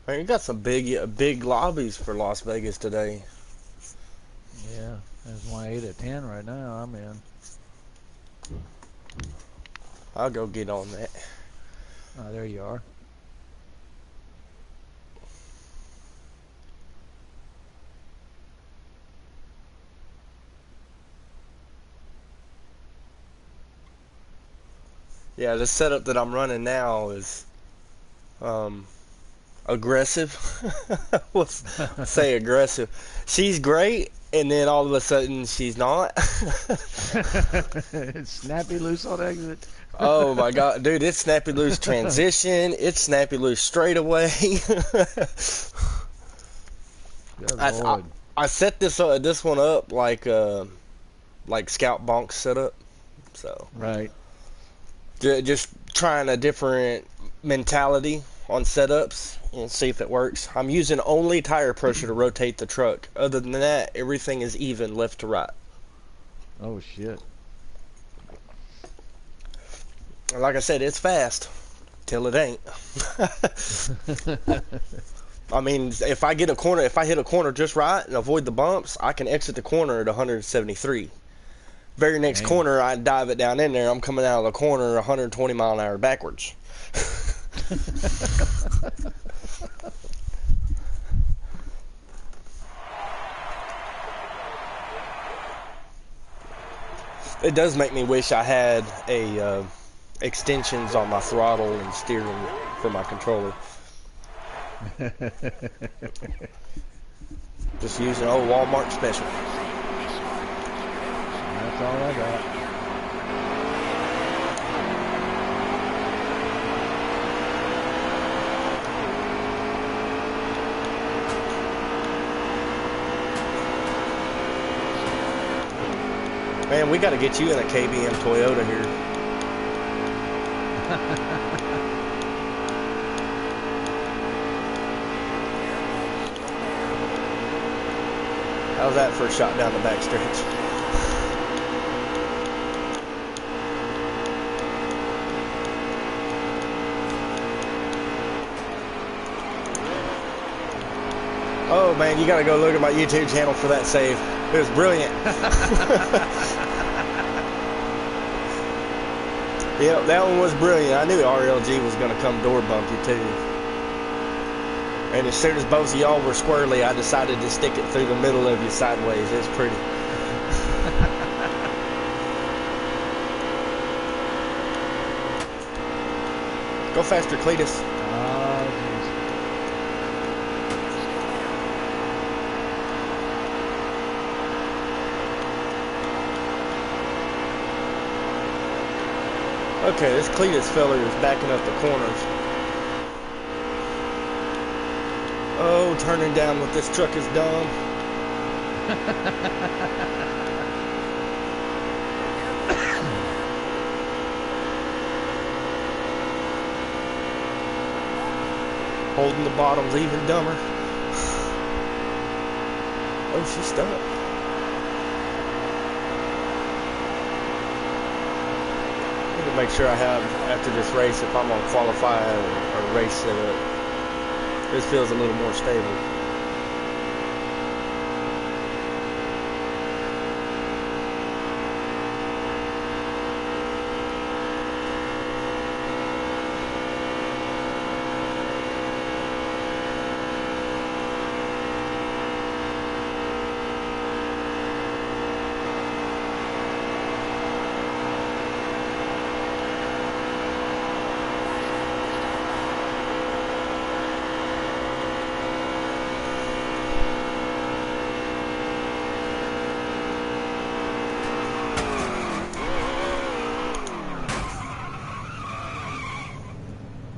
Man, you got some big lobbies for Las Vegas today. Yeah, there's one 8 at 10 right now. I'm in. I'll go get on that. Oh, there you are. Yeah, the setup that I'm running now is aggressive. Let's say aggressive. She's great, and then all of a sudden she's not. It's snappy loose on exit. Oh my god, dude! It's snappy loose transition. It's snappy loose straightaway. Good I, I Lord. I set this one up like Scout Bonk setup. So Right. just trying a different mentality on setups and see if it works. I'm using only tire pressure to rotate the truck. Other than that, everything is even left to right. Oh, shit. Like I said, it's fast till it ain't. I mean, if I hit a corner just right and avoid the bumps, I can exit the corner at 173. Very next Damn. corner, I dive it down in there. I'm coming out of the corner 120 mile an hour backwards. It does make me wish I had a extensions on my throttle and steering for my controller. Just using an old Walmart special. That's all I got. Man, we got to get you in a KBM Toyota here. How's that for a shot down the backstretch? Oh man, you gotta go look at my YouTube channel for that save. It was brilliant. Yeah, that one was brilliant. I knew RLG was gonna come door bump you too. And as soon as both of y'all were squirrely, I decided to stick it through the middle of you sideways. It's pretty. Go faster, Cletus. Okay, this Cletus feller is backing up the corners. Oh, turning down with this truck is dumb. Holding the bottom's even dumber. Oh, she's stuck. Make sure I have after this race if I'm gonna qualify or race setup. This feels a little more stable.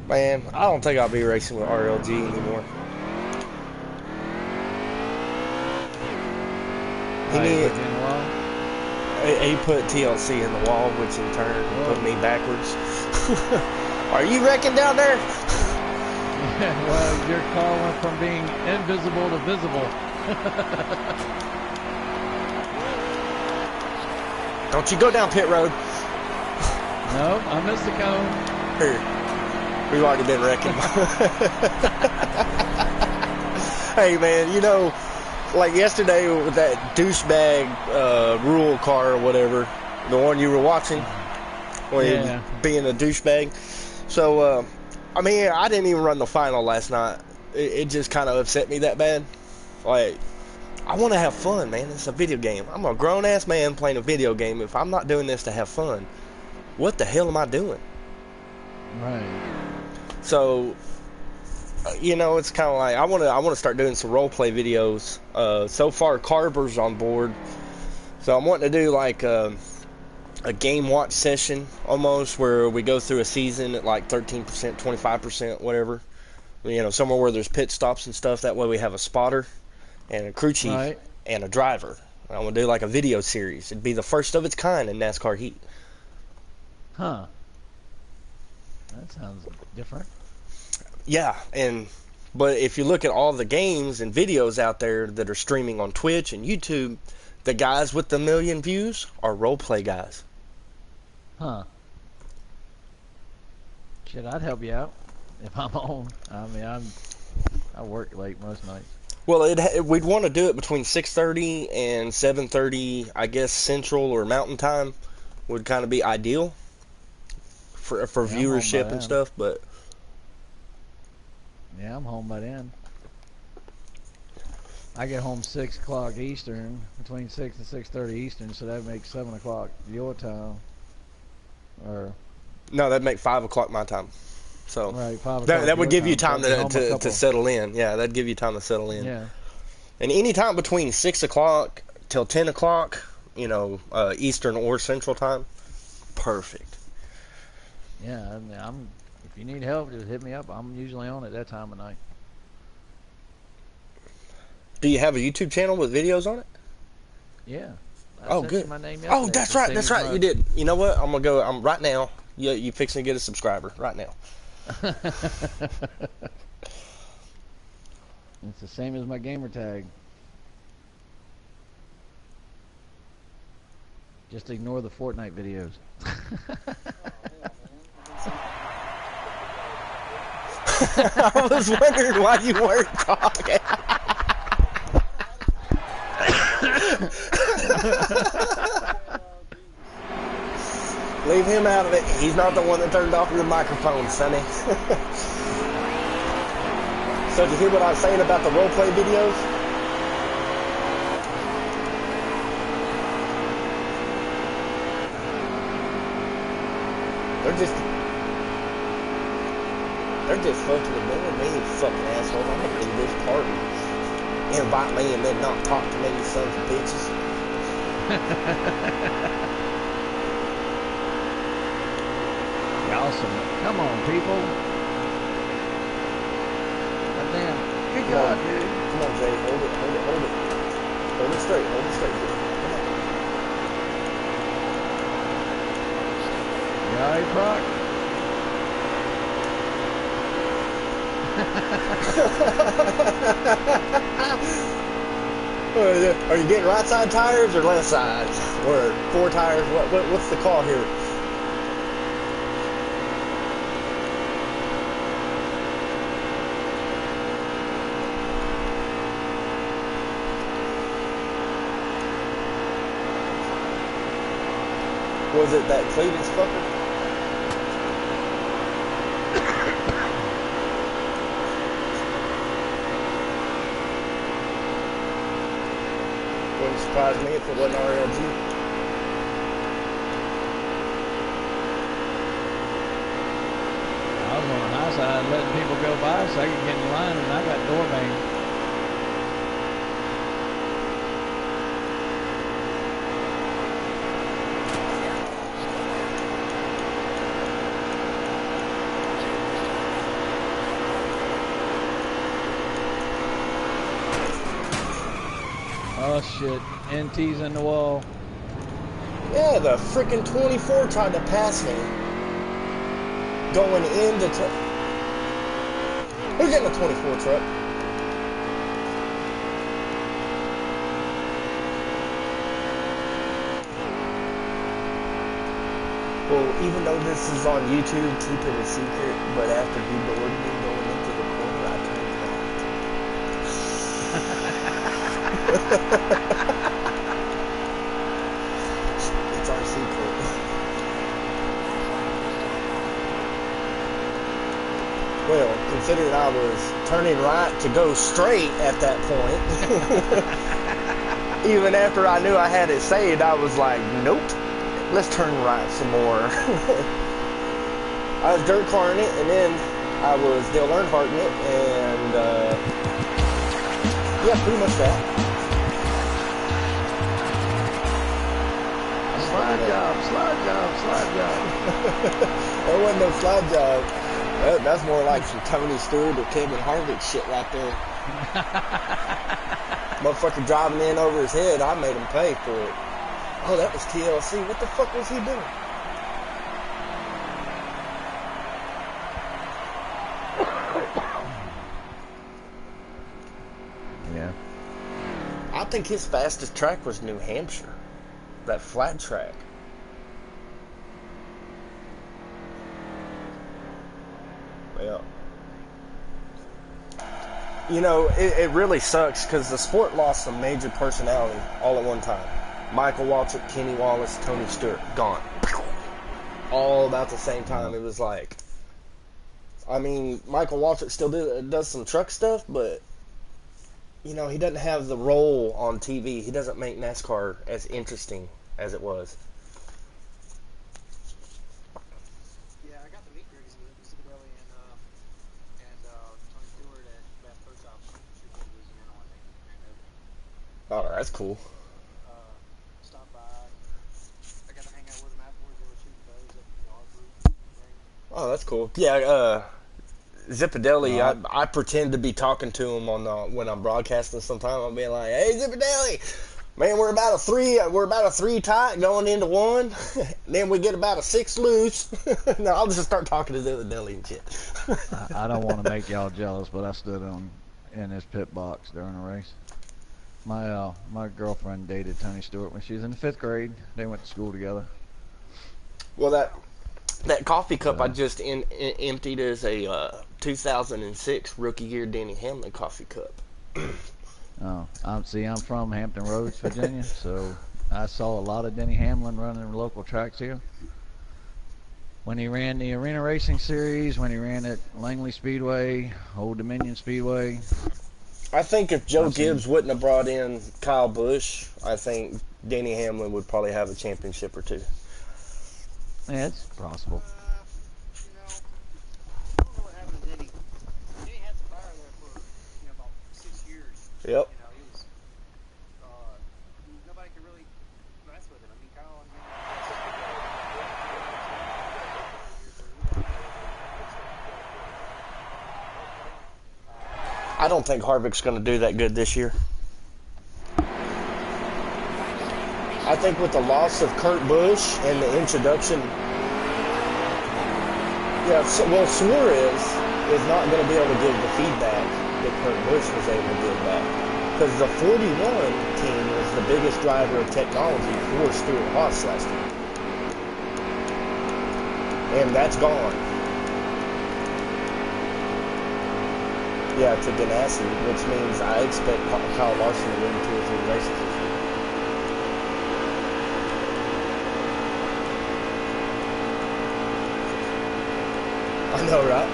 Man, I don't think I'll be racing with RLG anymore. He put TLC in the wall, which in turn put me backwards. Are you wrecking down there? Well, your car went from being invisible to visible. Don't you go down pit road. No, I missed the cone. Here. We've already been wrecking. Hey man, you know, like yesterday with that douchebag rural car or whatever, the one you were watching, when he was Yeah. being a douchebag. So, I mean, I didn't even run the final last night. It just kind of upset me that bad. Like, I want to have fun, man. It's a video game. I'm a grown ass man playing a video game. If I'm not doing this to have fun, what the hell am I doing? Right. So, you know, it's kind of like I want to start doing some role play videos. So far, Carver's on board, so I'm wanting to do like a game watch session almost, where we go through a season at like 13%, 25%, whatever. You know, somewhere where there's pit stops and stuff. That way, we have a spotter and a crew chief Right. and a driver. I'm gonna do like a video series. It'd be the first of its kind in NASCAR Heat. Huh. That sounds different. Yeah, but if you look at all the games and videos out there that are streaming on Twitch and YouTube, the guys with the million views are role play guys. Huh. Shit, I'd help you out if I'm home. I mean, I work late most nights. Well, we'd want to do it between 6:30 and 7:30, I guess Central or Mountain Time would kind of be ideal for Yeah, I'm home by viewership and then. stuff. But Yeah, I'm home by then. I get home 6 o'clock Eastern, between 6 and 6:30 Eastern, so that makes 7 o'clock your time. Or no, that'd make 5 o'clock my time. So right, 5 that o'clock that would your give you time. time So I'll be home a to couple. settle in. Yeah, that'd give you time to settle in. Yeah. And any time between 6 o'clock till 10 o'clock, you know, Eastern or Central time, perfect. Yeah, I mean, if you need help, just hit me up. I'm usually on at that time of night. Do you have a YouTube channel with videos on it? Yeah. I Oh, sent good. you my name Oh, yesterday. that's It's right. the That's same right. as You did. You know what? I'm gonna go. I'm right now. You fixing to get a subscriber right now. It's the same as my gamer tag. Just ignore the Fortnite videos. I was wondering why you weren't talking. Leave him out of it. He's not the one that turned off your microphone, Sonny. So did you hear what I was saying about the role play videos? They're just fucking ignoring me, you fucking asshole. I'm gonna leave this party. Invite me and then not talk to me, you sons of bitches. Awesome. Come on, people. God damn. Good Come God, on. dude. Come on, Jay. Hold it, hold it, hold it. Hold it straight, hold it straight. Come on. You alright, Brock? Are you getting right side tires or left sides? Or four tires? What's the call here? Was it that Cletus fucker? Wouldn't surprise me if it wasn't RLG. I was on the high side letting people go by so I could get in line, and I got door banged. Oh shit, NT's in the wall. Yeah, the freaking 24 tried to pass me. Going into... Who's getting a 24 truck? Well, even though this is on YouTube, keep it a secret. But after he bored me going into the corner, I turned It's our secret. Well, considering I was turning right to go straight at that point, even after I knew I had it saved, I was like, nope, let's turn right some more. I was dirt carring it, and then I was Dale Earnhardting it, and yeah, pretty much that. Slide job, slide job, slide job. That wasn't no slide job. That's more like some Tony Stewart or Kevin Harvick shit right there. Motherfucker driving in over his head, I made him pay for it. Oh, that was TLC. What the fuck was he doing? Yeah. I think his fastest track was New Hampshire. That flat track. Yeah. You know, it really sucks because the sport lost some major personality all at one time. Michael Waltrip, Kenny Wallace, Tony Stewart, gone. All about the same time. It was like, I mean, Michael Waltrip still does some truck stuff, but, you know, he doesn't have the role on TV. He doesn't make NASCAR as interesting as it was. Yeah, I got to meet Greg Zipadelli and Tony Stewart at Bass Pro Shops shooting in Louisiana one day. Oh, that's cool. Stopped by. I got to hang out with them afterwards. They were shooting bows at the yard group thing. Oh, that's cool. Yeah, Zipadelli, Right. I pretend to be talking to him on when I'm broadcasting. Sometime I'll be like, "Hey, Zipadelli, man, we're about a three tight going into one. Then we get about a 6 loose." No, I'll just start talking to Zipadelli and shit. I don't want to make y'all jealous, but I stood in his pit box during a race. My girlfriend dated Tony Stewart when she was in the 5th grade. They went to school together. Well, that coffee cup I just emptied is a 2006 rookie year Denny Hamlin coffee cup. Oh, I'm from Hampton Roads, Virginia, so I saw a lot of Denny Hamlin running local tracks here. When he ran the Arena Racing Series, when he ran at Langley Speedway, Old Dominion Speedway. I think if Joe Gibbs wouldn't have brought in Kyle Busch, I think Denny Hamlin would probably have a championship or two. Yeah, it's possible. You know, I don't know what happened to Denny. Denny had the fire there for about 6 years. Yep. You know, he was nobody could really mess with him. I mean, Kyle and him. I don't think Harvick's going to do that good this year. I think with the loss of Kurt Busch and the introduction, Suarez is not going to be able to give the feedback that Kurt Busch was able to give back. Because the 41 team was the biggest driver of technology for Stewart Haas last year. And that's gone. Yeah, to Ganassi, which means I expect Kyle Larson to win 2 or 3 races. I know, right?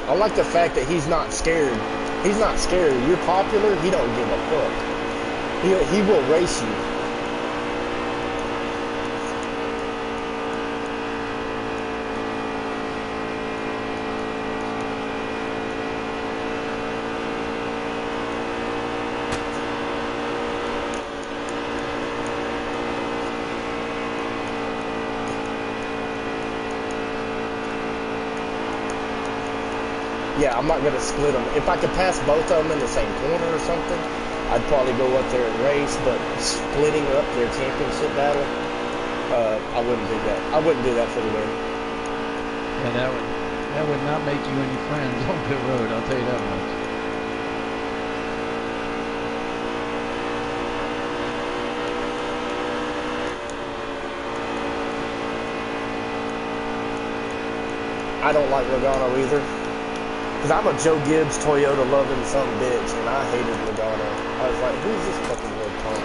I like the fact that he's not scared. He's not scared. You're popular, he don't give a fuck. He will race you. Yeah, I'm not going to split them. If I could pass both of them in the same corner or something, I'd probably go up there and race, but splitting up their championship battle, I wouldn't do that. I wouldn't do that for the win. Yeah, that would not make you any friends on pit road, I'll tell you that much. I don't like Logano either. I'm a Joe Gibbs Toyota loving some bitch, and I hated Logano. I was like, who's this fucking little punk?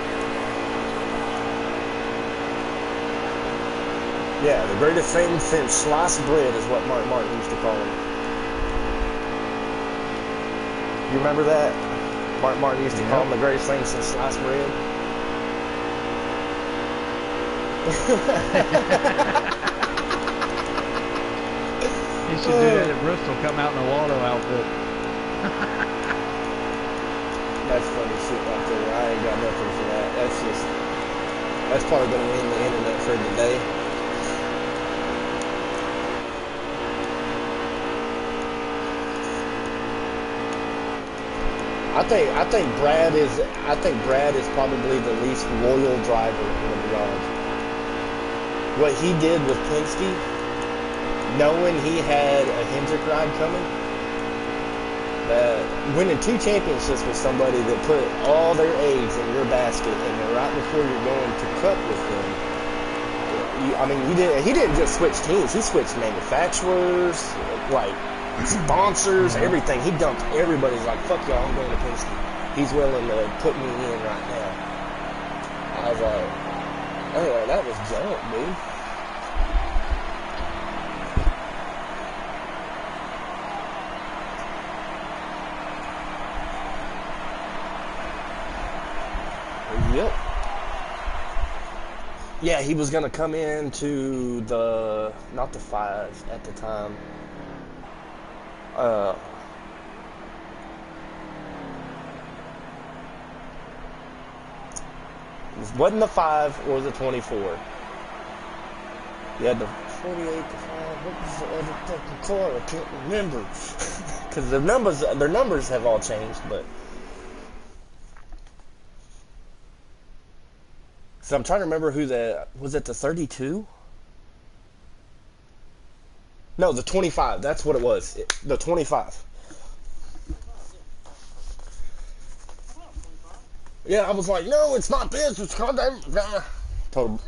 Yeah, the greatest thing since sliced bread is what Mark Martin used to call him. You remember that? Mark Martin used to call him the greatest thing since sliced bread. He should do that at Bristol, come out in a Waldo outfit. That's funny shit right there. I ain't got nothing for that. That's probably going to win the internet for the day. I think Brad is probably the least loyal driver in the garage. What he did with Penske, knowing he had a Hendrick ride coming, winning 2 championships with somebody that put all their eggs in your basket, and then right before you're going to cut with them, he didn't just switch teams. He switched manufacturers, like sponsors, everything. He dumped everybody. He's like, fuck y'all, I'm going to Penske. He's willing to put me in right now. I was like, oh, that was junk, dude. Yep. Yeah, he was going to come into not the 5 at the time. It wasn't the 5 or the 24. You had the 48, the 5. What was the other fucking car? I can't remember. Because their numbers have all changed, but. So I'm trying to remember was it the 32? No, the 25. That's what it was. The 25. Yeah, I was like, no, it's not this. It's called that. Total.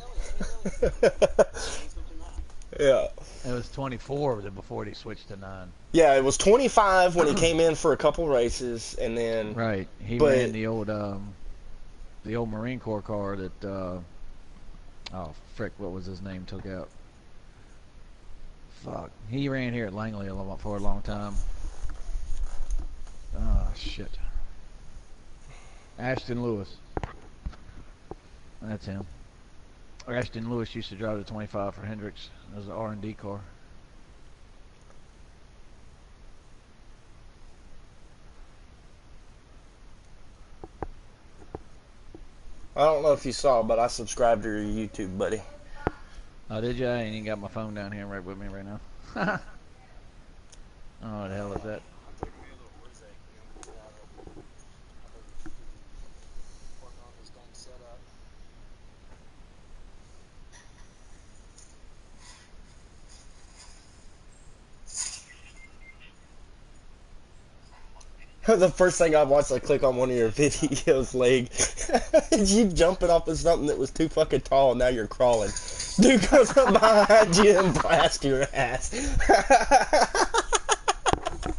Yeah. It was 24 before he switched to 9. Yeah, it was 25 when he came in for a couple races, and then. Right. He ran the old Marine Corps car that. Oh frick! What was his name? Took out. Fuck. He ran here at Langley for a long time. Oh, shit. Ashton Lewis. That's him. Ashton Lewis used to drive the 25 for Hendricks. It was an R&D car. I don't know if you saw, but I subscribed to your YouTube, buddy. Oh, did you? I ain't even got my phone down here right with me right now. Oh, what the hell is that? The first thing I watched, I click on one of your videos, leg. You jumping off of something that was too fucking tall, and now you're crawling. Dude goes up behind you and blasts your ass.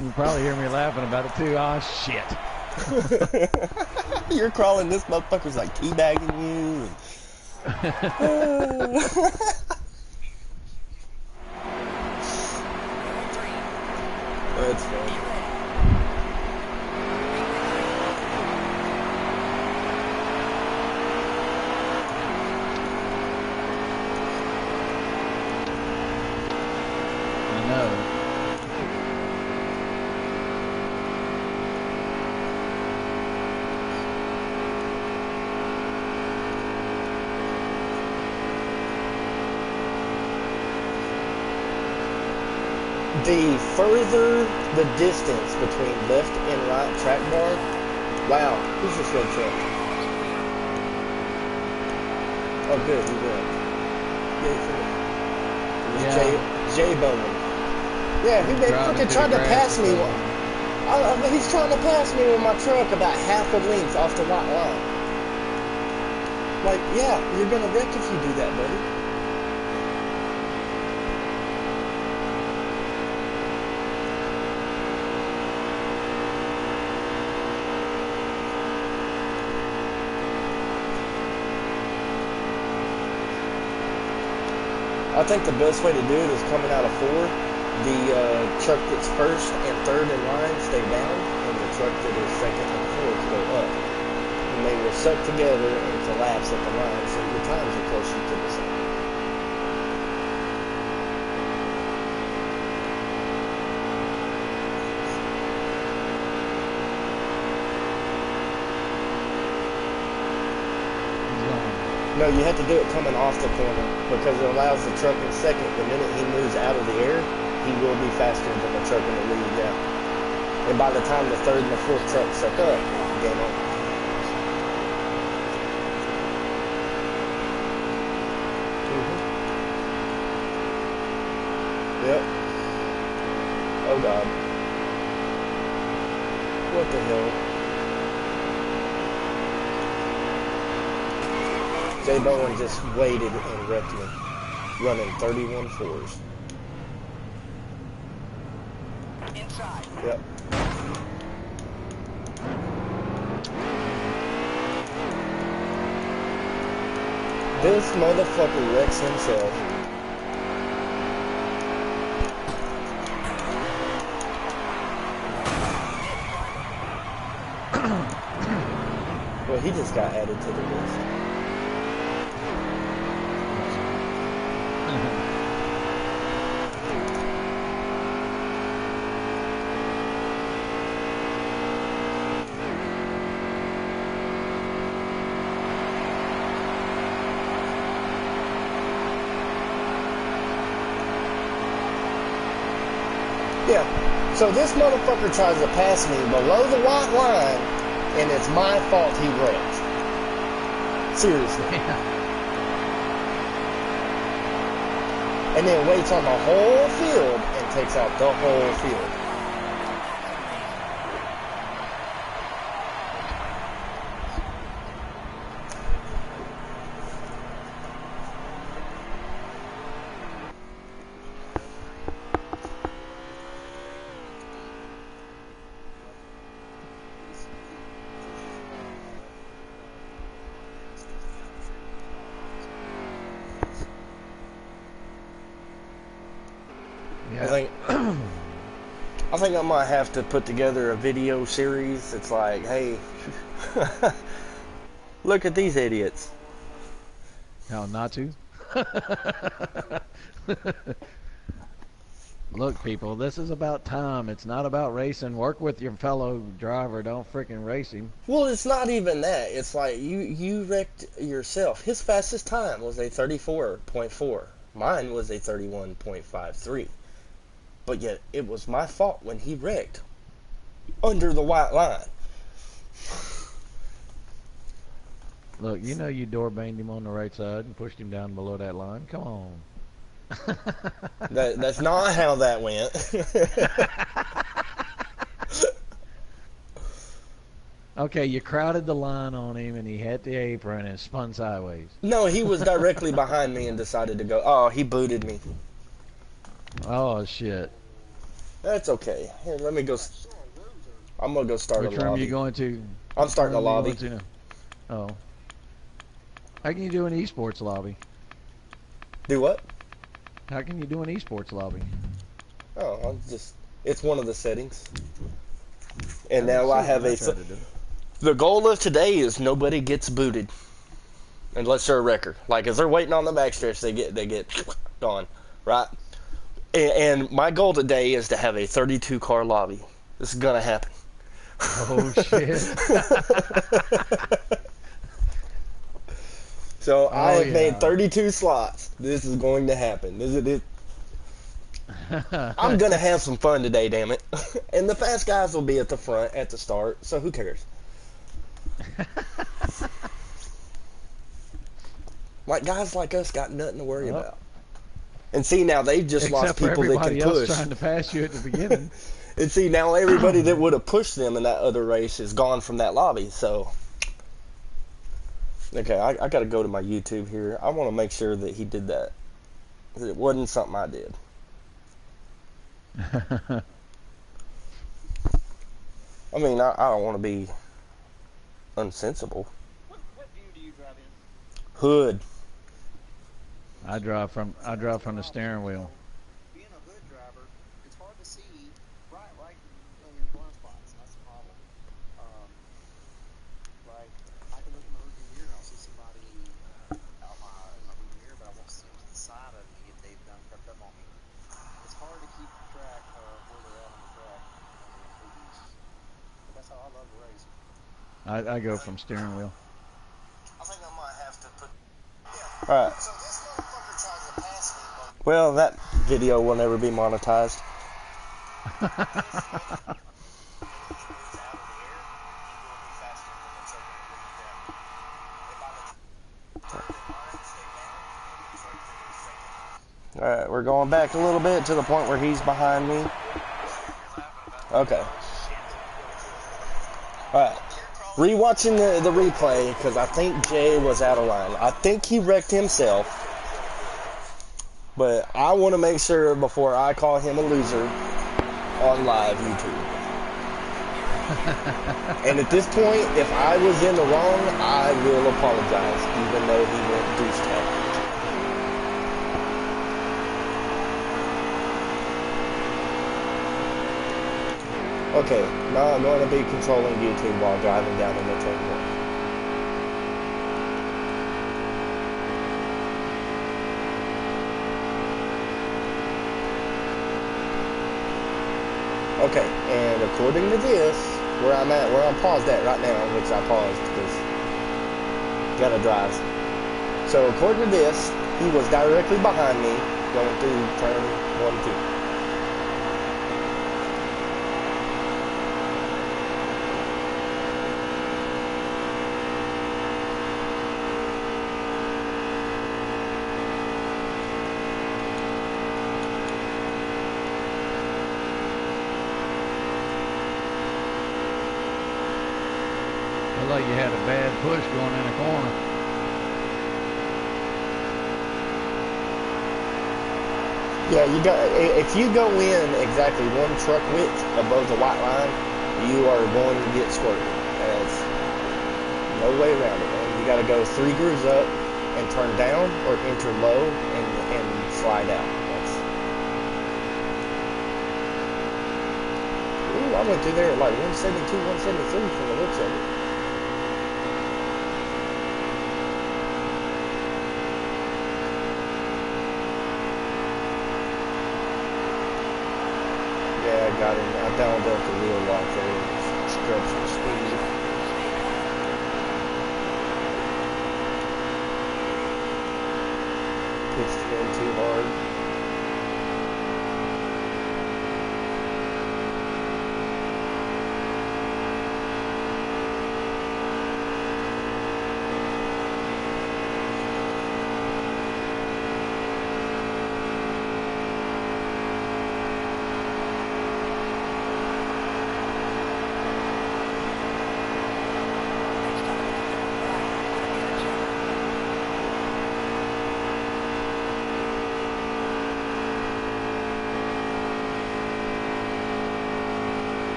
You probably hear me laughing about it too. Oh, shit. You're crawling, this motherfucker's like teabagging you. That's funny. The further the distance between left and right track bar, wow, who's this red truck? Oh, good, you good. Yeah. Jay Bowman. Yeah, he fucking tried to pass me. He's trying to pass me with my truck about half a length off the white line. Like, yeah, you're gonna wreck if you do that, buddy. I think the best way to do it is coming out of four. The truck that's first and third in line stay down, and the truck that is second and fourth go up. And they will suck together and collapse at the line, so your times are closer to the same. No, you have to do it coming off the corner because it allows the truck in second. The minute he moves out of the air, he will be faster than the truck in the lead down. And by the time the third and the fourth truck suck up, game on. Yep. Oh God. What the hell? Jay Bowen just waited and wrecked me, running 31 fours. Inside. Yep. This motherfucker wrecks himself. Well, he just got added to the list. Yeah, so this motherfucker tries to pass me below the white line, and it's my fault he wrecked. Seriously. And then waits on the whole field and takes out the whole field. I think I might have to put together a video series. It's like, hey, look at these idiots. How not to? Look, people, this is about time. It's not about racing. Work with your fellow driver. Don't freaking race him. Well, it's not even that. It's like you wrecked yourself. His fastest time was a 34.4. Mine was a 31.53. But yet, it was my fault when he wrecked under the white line. Look, you know you door banged him on the right side and pushed him down below that line. Come on. That's not how that went. Okay, you crowded the line on him and he hit the apron and spun sideways. No, he was directly behind me and decided to go. Oh, he booted me. Oh, shit. That's okay. Here, let me go. I'm going to go start a lobby. Which room are you going to? I'm starting a lobby. Oh. How can you do an esports lobby? Do what? How can you do an esports lobby? Oh, it's one of the settings. And now I have the goal of today is nobody gets booted. Unless they're a wrecker. Like, if they're waiting on the backstretch, they get gone. Right? And my goal today is to have a 32 car lobby. This is gonna happen. Oh shit! So I have made 32 slots. This is going to happen. This is it. I'm gonna have some fun today, damn it. And the fast guys will be at the front at the start. So who cares? Like guys like us got nothing to worry about. And see, now they've just lost people that can push. Trying to pass you at the beginning. And see, now everybody that would have pushed them in that other race is gone from that lobby. So, okay, I got to go to my YouTube here. I want to make sure that he did that. It wasn't something I did. I mean, I don't want to be unsensible. What view do you drive in? Hood. I drive from the steering wheel. Being a hood driver, it's hard to see right in your blind spots. That's the problem. Um, like I can look in my rearview mirror and I'll see somebody out in my rearview mirror, but I won't see them to the side of me if they've done crept up on me. It's hard to keep track of where they're at on the track when you're in hoodies. But that's how I love to race. I go from steering wheel. I think I might have to put. All right. So this motherfucker tried to pass me. Well, that video will never be monetized. All right, we're going back a little bit to the point where he's behind me. Okay. All right. Rewatching the replay because I think Jay was out of line. I think he wrecked himself, but I want to make sure before I call him a loser on live YouTube. And at this point, if I was in the wrong, I will apologize, even though he went deuce tag. Okay, now I'm going to be controlling YouTube while driving down in the turn one. Okay, and according to this, where I'm paused at right now, which I paused because gotta drive. So according to this, he was directly behind me going through turn 1, 2. Looked like you had a bad push going in the corner. Yeah, you got. If you go in exactly one truck width above the white line, you are going to get squirted. There's no way around it, man. You got to go 3 grooves up and turn down, or enter low and slide out. Ooh, I went through there at like 172, 173 from the looks of it. Yeah, I got him. I dialed up the wheel lock there. Scrubbed some speed. Pitched in too hard.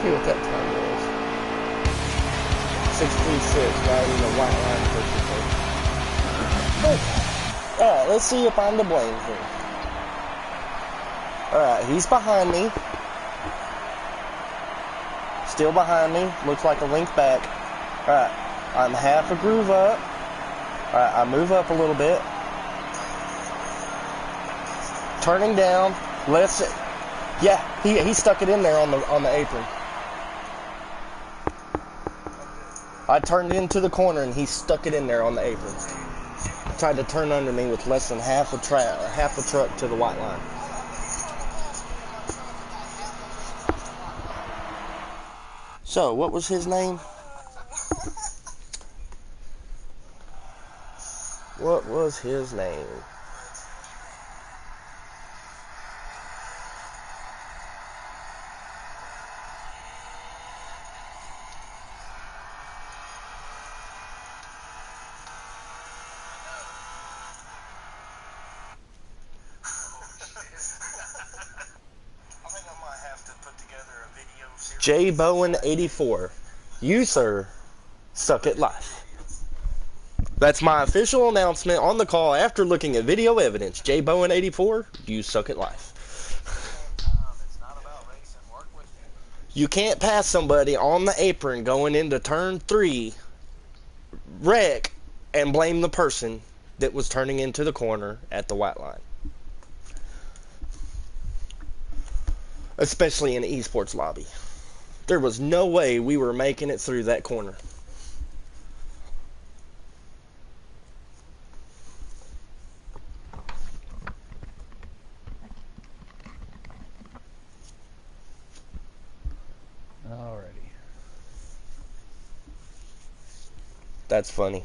See what that time was. 636, right in the white line perfectly. Alright, let's see if I'm to blame here. Alright, he's behind me. Still behind me. Looks like a length back. Alright, I'm half a groove up. Alright, I move up a little bit. Turning down. Let's see. Yeah, he stuck it in there on the apron. I turned into the corner and he stuck it in there on the apron. Tried to turn under me with less than half a truck to the white line. So, what was his name? What was his name? J Bowen 84. You, sir, suck at life. That's my official announcement on the call after looking at video evidence. J Bowen 84, you suck at life. It's not about racing. Work with me. You can't pass somebody on the apron going into turn 3, wreck, and blame the person that was turning into the corner at the white line. Especially in the esports lobby. There was no way we were making it through that corner. Alrighty. That's funny.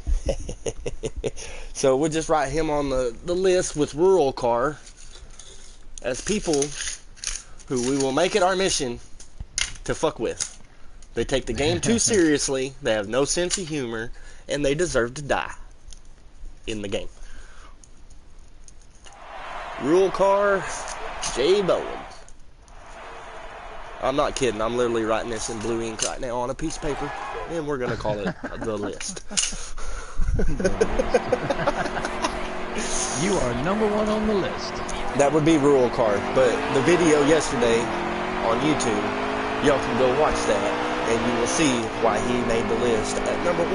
So we'll just write him on the list with rural car as people who we will make it our mission to fuck with. They take the game too seriously, they have no sense of humor, and they deserve to die in the game. Rural car, J Bowen. I'm not kidding, I'm literally writing this in blue ink right now on a piece of paper, and we're going to call it the list. You are number 1 on the list. That would be rural car, but the video yesterday on YouTube, y'all can go watch that, and you will see why he made the list at number 1.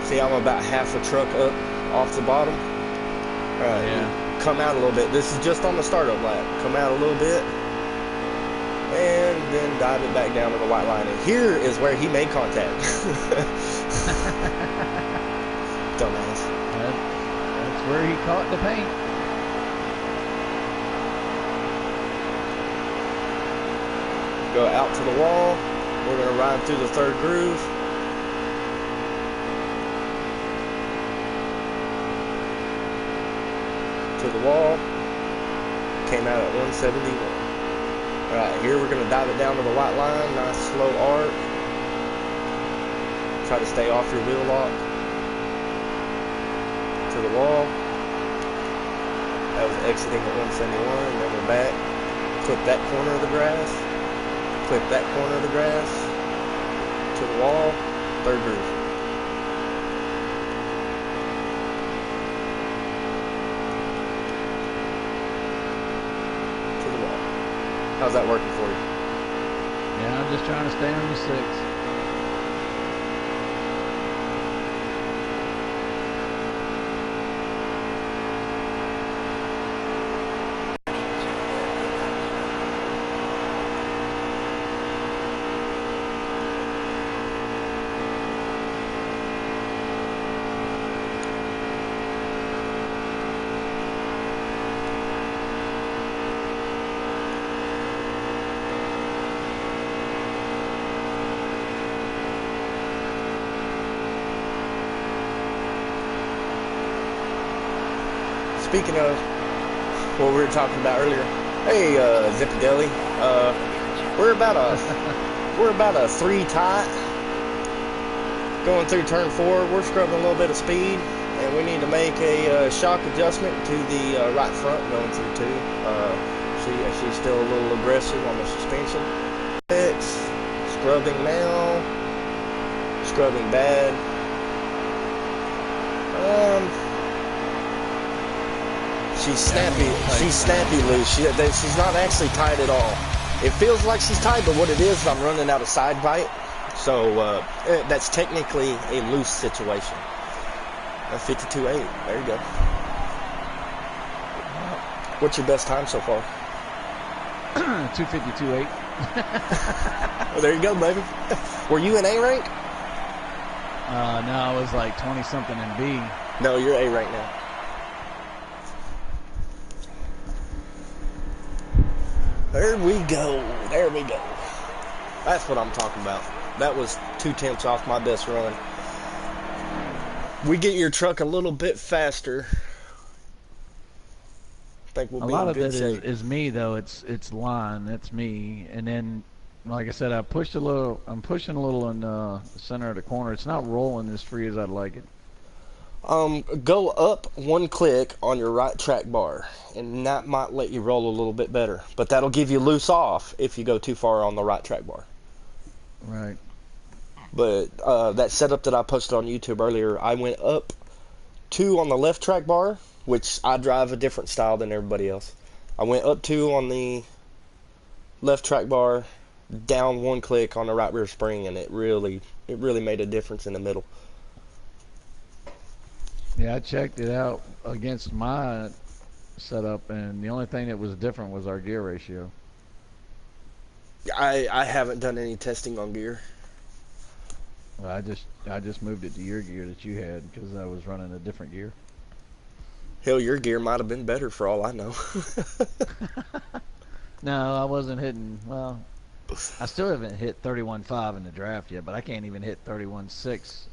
See, I'm about half a truck up off the bottom. Alright, Yeah. come out a little bit. This is just on the startup lap. Come out a little bit, and then dive it back down to the white line. And here is where he made contact. Dumbass. That's where he caught the paint. Go out to the wall. We're going to ride through the third groove. To the wall. Came out at 171. Alright, here we're going to dive it down to the white line. Nice slow arc. Try to stay off your wheel lock. To the wall. That was exiting at 171. And then we're back. Clip that corner of the grass. Clip that corner of the grass. To the wall. Third groove. To the wall. How's that working for you? Yeah, I'm just trying to stay on your 6. Speaking of what we were talking about earlier, hey, Zippy Deli, we're about a 3 tight going through turn 4. We're scrubbing a little bit of speed, and we need to make a shock adjustment to the right front going through 2. She's still a little aggressive on the suspension. Scrubbing now, scrubbing bad. She's snappy. She's snappy loose. She's not actually tight at all. It feels like she's tight, but what it is I'm running out of side bite. So that's technically a loose situation. 52.8. There you go. What's your best time so far? 252.8. Well, there you go, baby. Were you in A rank? No, I was like 20 something in B. No, you're A rank now. There we go. There we go. That's what I'm talking about. That was 2 tenths off my best run. We get your truck a little bit faster. I think we'll A be lot in of good it shape. is me though. It's line. That's me. And then, like I said, I'm pushing a little in the center of the corner. It's not rolling as free as I'd like it. Go up one click on your right track bar, and that might let you roll a little bit better. But that'll give you loose off if you go too far on the right track bar. Right. But that setup that I posted on YouTube earlier, I went up 2 on the left track bar, which I drive a different style than everybody else. I went up 2 on the left track bar, down 1 click on the right rear spring, and it really made a difference in the middle. Yeah, I checked it out against my setup, and the only thing that was different was our gear ratio. I haven't done any testing on gear. Well, I just moved it to your gear that you had because I was running a different gear. Hell, your gear might have been better for all I know. No, I wasn't hitting. Well, I still haven't hit 31.5 in the draft yet, but I can't even hit 31.6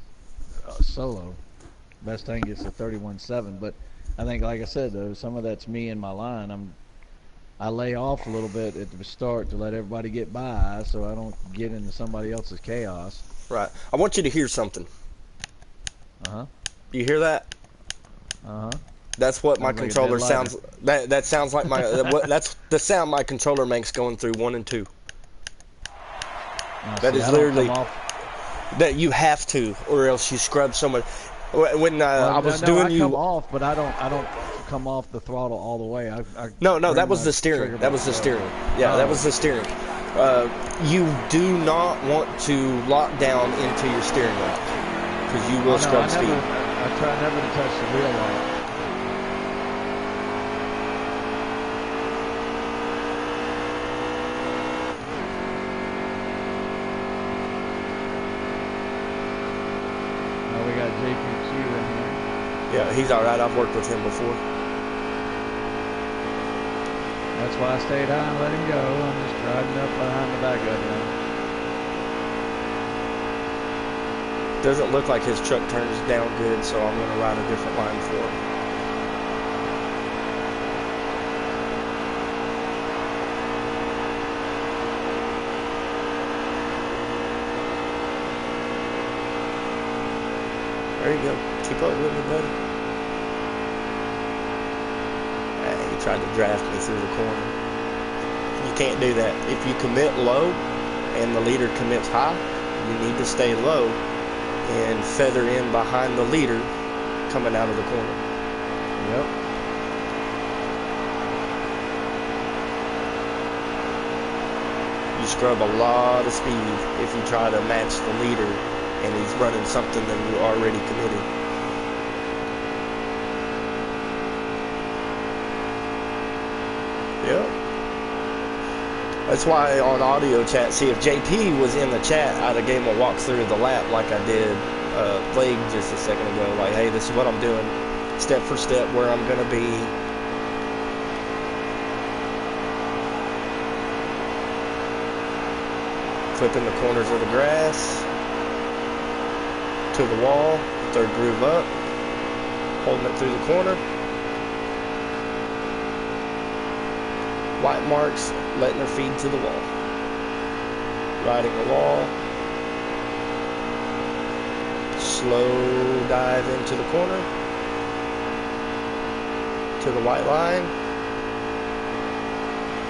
solo. Best thing gets to 31.7, but I think, like I said, though, some of that's me and my line. I lay off a little bit at the start to let everybody get by, so I don't get into somebody else's chaos. Right. I want you to hear something. Uh-huh. You hear that? Uh-huh. That's what my Sounds like a controller dead lighter. sounds. That sounds like my. That's the sound my controller makes going through 1 and 2. Now, That see, is I don't literally come off. that you have to, or else you scrub so much. When Well, I was no, doing I you. come off, but I don't come off the throttle all the way. I No, bring that was my the steering. trigger That back was the slow. steering. Yeah, that Oh. was the steering. You do not want to lock down into your steering rack because you will Oh, no, scrub speed. I try never to touch the wheel light. Now we got JPQ in here. Yeah, he's all right. I've worked with him before. That's why I stayed high and let him go. I'm just riding up behind the back of him. Doesn't look like his truck turns down good, so I'm going to ride a different line for him. There you go. Keep up with me, buddy. He tried to draft me through the corner. You can't do that. If you commit low and the leader commits high, you need to stay low and feather in behind the leader coming out of the corner. Yep. You scrub a lot of speed if you try to match the leader and he's running something that you already committed. Yep. That's why on audio chat, see if JP was in the chat, I'd have gave him a walk through the lap like I did Plague just a second ago. Like, hey, this is what I'm doing, step for step, where I'm going to be. Clipping the corners of the grass to the wall, third groove up, holding it through the corner. White marks, letting her feed to the wall. Riding the wall. Slow dive into the corner. To the white line.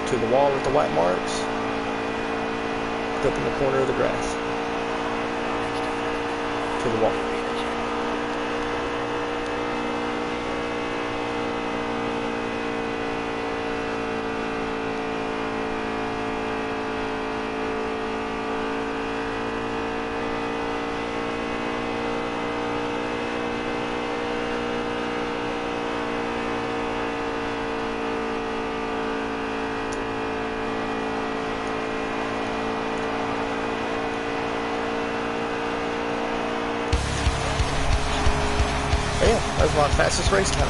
To the wall with the white marks. Clipping the corner of the grass. To the wall. Yeah, that's my fastest race time.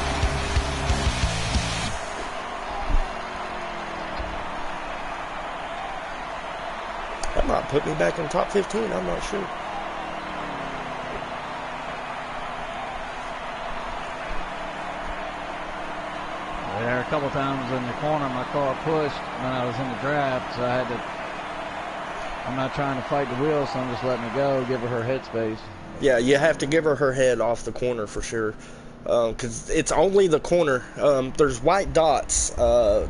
That might put me back in top 15, I'm not sure. There were a couple times in the corner my car pushed when I was in the draft, so I had to I'm not trying to fight the wheel, so I'm just letting her go, give her headspace. Yeah, you have to give her head off the corner for sure. Because it's only the corner. There's white dots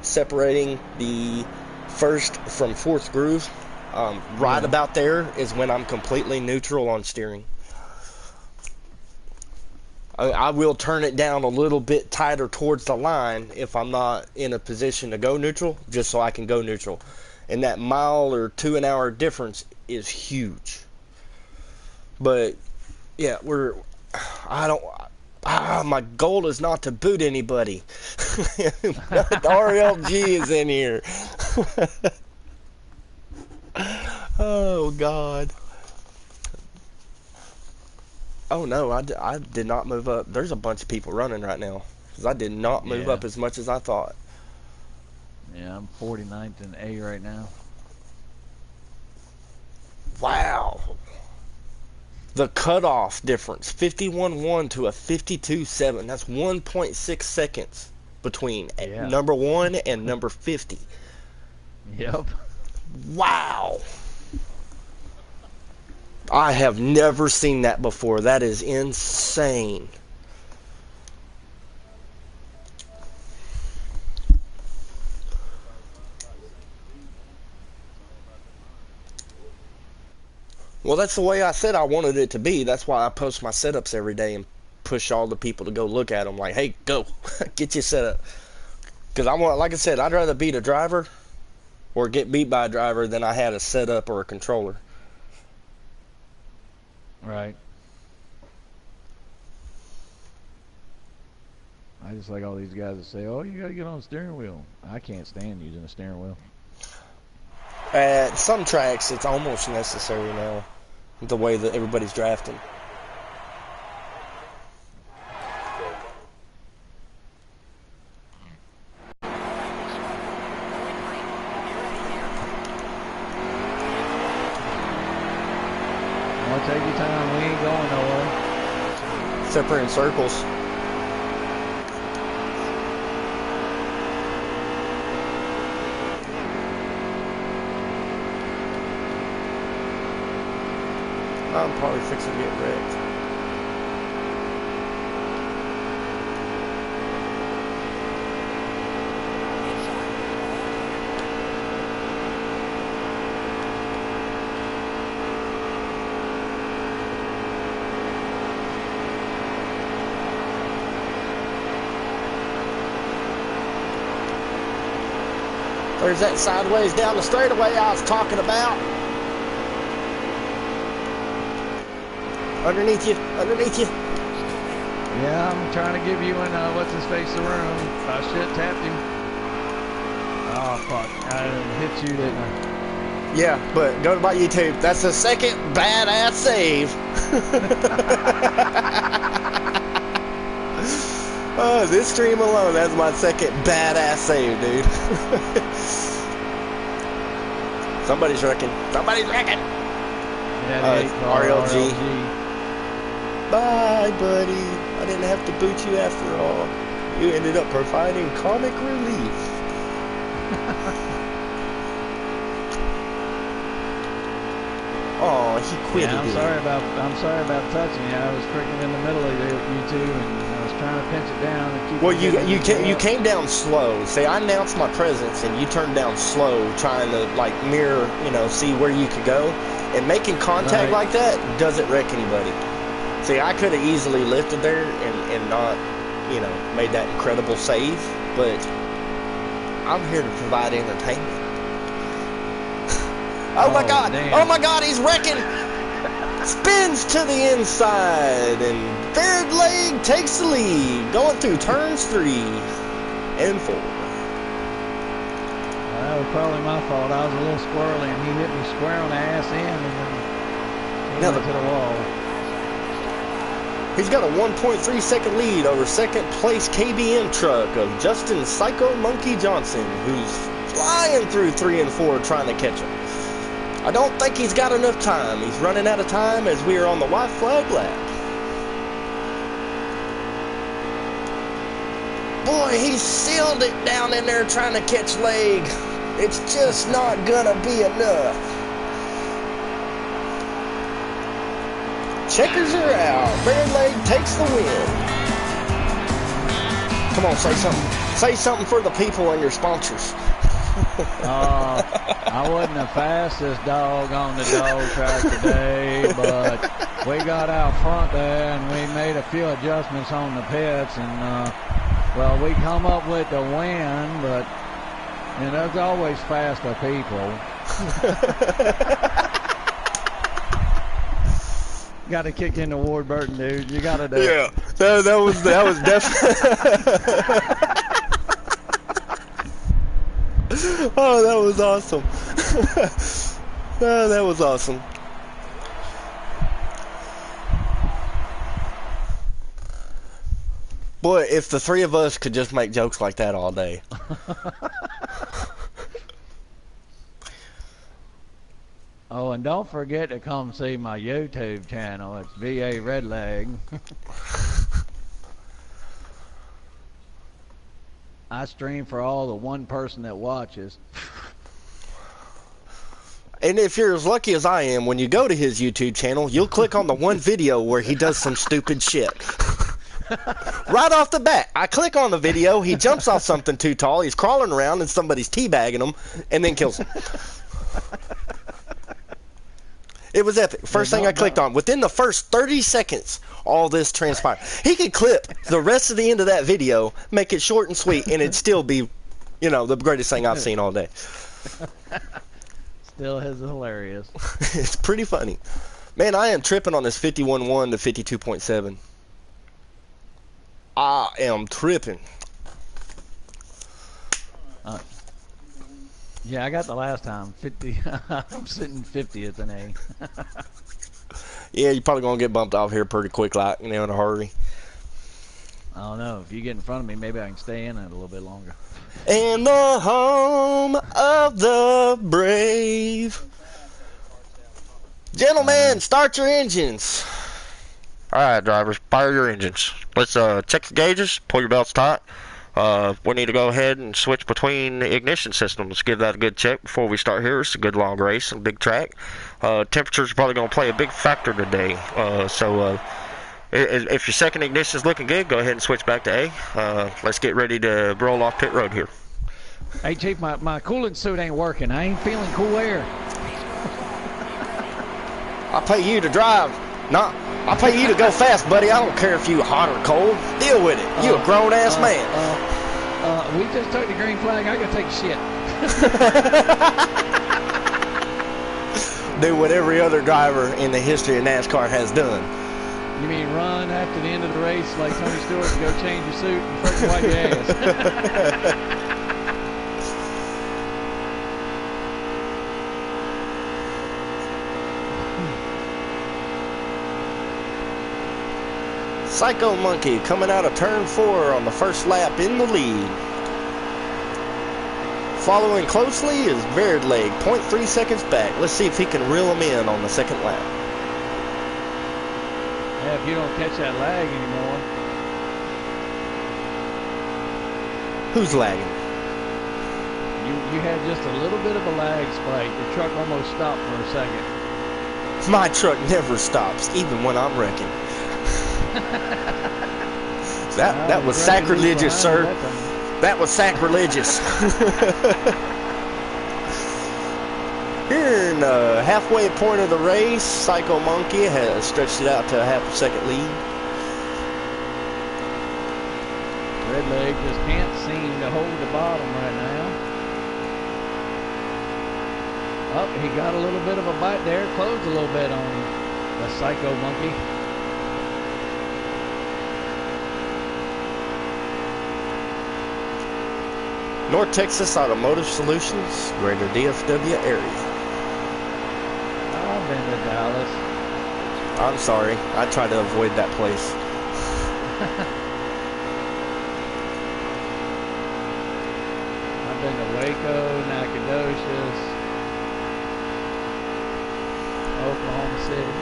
separating the first from fourth groove. Right about there is when I'm completely neutral on steering. I will turn it down a little bit tighter towards the line if I'm not in a position to go neutral, just so I can go neutral. And that mile or 2 an hour difference is huge. But yeah, my goal is not to boot anybody. The RLG is in here. Oh God. Oh no, I did not move up. There's a bunch of people running right now because I did not move up as much as I thought. Yeah, I'm 49th in A right now. Wow. The cutoff difference, 51.1 to a 52.7. That's 1.6 seconds between number 1 and number 50. Yep. Wow. I have never seen that before. That is insane. Well, that's the way I said I wanted it to be. That's why I post my setups every day and push all the people to go look at them. Like, hey, go. Get your setup. Because like I said, I'd rather beat a driver or get beat by a driver than I had a setup or a controller. Right. I just like all these guys that say, oh, you got to get on the steering wheel. I can't stand using a steering wheel. At some tracks, it's almost necessary now, the way that everybody's drafting. Well, take your time. We ain't going nowhere. Except for in circles. I'm probably fixing to get wrecked. There's that sideways down the straightaway I was talking about. Underneath you, underneath you. Yeah, I'm trying to give you and what's his face the room. I should have tapped him. Oh fuck! I hit you, didn't I? Yeah, but go to my YouTube. That's the second badass save. Oh, this stream alone, that's my second badass save, dude. Somebody's wrecking. Somebody's wrecking. Yeah, It's RLG. Bye, buddy. I didn't have to boot you after all. You ended up providing comic relief. Oh, he quit. Yeah, I'm sorry about touching you. I was freaking in the middle of you two, and I was trying to pinch it down and keep. Well, you came down slow. See, I announced my presence, and you turned down slow, trying to like mirror, see where you could go, and making contact like that doesn't wreck anybody. See, I could have easily lifted there and not, made that incredible save, but I'm here to provide entertainment. Oh my God! Damn. Oh my God! He's wrecking! Spins to the inside, and third leg takes the lead, going through turns 3 and 4. That was probably my fault. I was a little squirrely, and he hit me square on the ass end, and then went to the wall. He's got a 1.3 second lead over second place KBM truck of Justin Psycho Monkey Johnson, who's flying through 3 and 4 trying to catch him. I don't think he's got enough time. He's running out of time as we are on the white flag lap. Boy, he sealed it down in there trying to catch leg. It's just not gonna be enough. Checkers are out. Bare leg takes the win. Come on, say something. Say something for the people and your sponsors. I wasn't the fastest dog on the dog track today, but we got out front there and we made a few adjustments on the pits, and well, we come up with the win, but there's always faster people. Got to kick into Ward Burton, dude. You got to do it. Yeah, that was definitely. Oh, that was awesome. Oh, that was awesome. Boy, if the three of us could just make jokes like that all day. Oh, and don't forget to come see my YouTube channel. It's VA Redleg. I stream for all the one person that watches. And if you're as lucky as I am, when you go to his YouTube channel, you'll click on the one video where he does some stupid shit. Right off the bat, I click on the video, he jumps off something too tall, he's crawling around and somebody's teabagging him, and then kills him. It was epic. First thing I clicked on. Within the first 30 seconds, all this transpired. He could clip the rest of the end of that video, make it short and sweet, and it'd still be, the greatest thing I've seen all day. Still is hilarious. It's pretty funny. Man, I am tripping on this 51.1 to 52.7. I am tripping. Yeah, I got the last time. 50. I'm sitting 50th in A. Yeah, you're probably going to get bumped off here pretty quick, like, in a hurry. I don't know. If you get in front of me, maybe I can stay in it a little bit longer. In the home of the brave. Gentlemen, start your engines. All right, drivers, fire your engines. Let's check the gauges, pull your belts tight. We need to go ahead and switch between the ignition systems. Give that a good check before we start here. It's a good long race and big track. Temperatures are probably going to play a big factor today. So if your second ignition is looking good, go ahead and switch back to A. Let's get ready to roll off pit road here. Hey, Chief, my coolant suit ain't working. I ain't feeling cool air. I pay you to drive. I pay you to go fast, buddy. I don't care if you hot or cold. Deal with it. You a grown-ass man. We just took the green flag. I gotta take a shit. Do what every other driver in the history of NASCAR has done. You mean run after the end of the race like Tony Stewart and go change your suit and fucking wipe your ass? Psycho Monkey coming out of turn 4 on the first lap in the lead. Following closely is Baird Leg, 0.3 seconds back. Let's see if he can reel him in on the second lap. Yeah, if you don't catch that lag anymore. Who's lagging? You had just a little bit of a lag spike. The truck almost stopped for a second. My truck never stops, even when I'm wrecking. That was sacrilegious, sir. That was sacrilegious. Here in the halfway point of the race, Psycho Monkey has stretched it out to a half a second lead. Red Leg just can't seem to hold the bottom right now. Oh, he got a little bit of a bite there. Closed a little bit on the Psycho Monkey. North Texas Automotive Solutions, Greater DFW area. I've been to Dallas. I'm sorry, I try to avoid that place. I've been to Waco, Nacogdoches, Oklahoma City.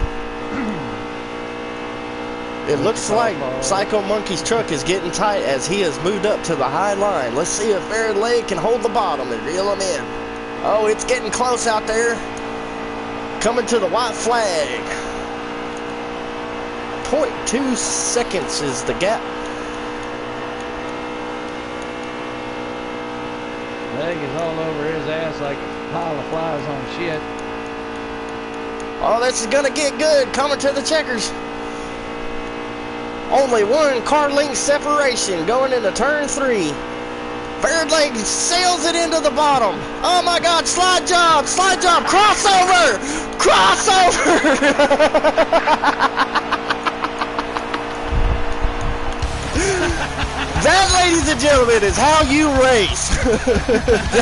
It looks like Psycho Monkey's truck is getting tight as he has moved up to the high line. Let's see if Baird Leg can hold the bottom and reel him in. Oh, it's getting close out there. Coming to the white flag. 0.2 seconds is the gap. Leg is all over his ass like a pile of flies on shit. Oh, this is gonna get good. Coming to the checkers. Only one car length separation going into turn 3. Third leg sails it into the bottom. Oh my God, slide job, crossover, crossover. That, ladies and gentlemen, is how you race.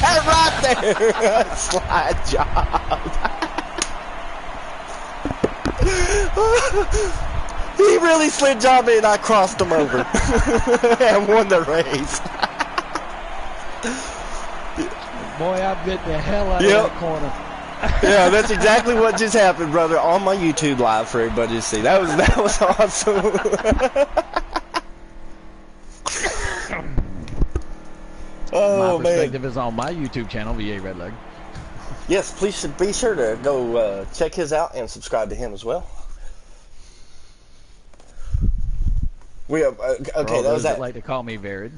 That right there, slide job. He really slid job me and I crossed him over and won the race. Boy, I bit the hell out of that corner. Yeah, that's exactly what just happened, brother, on my YouTube live for everybody to see. That was awesome. Oh, my perspective is on my YouTube channel, VA Redleg. Yes, please be sure to go check his out and subscribe to him as well. We have okay. That was that. Like to call me varied.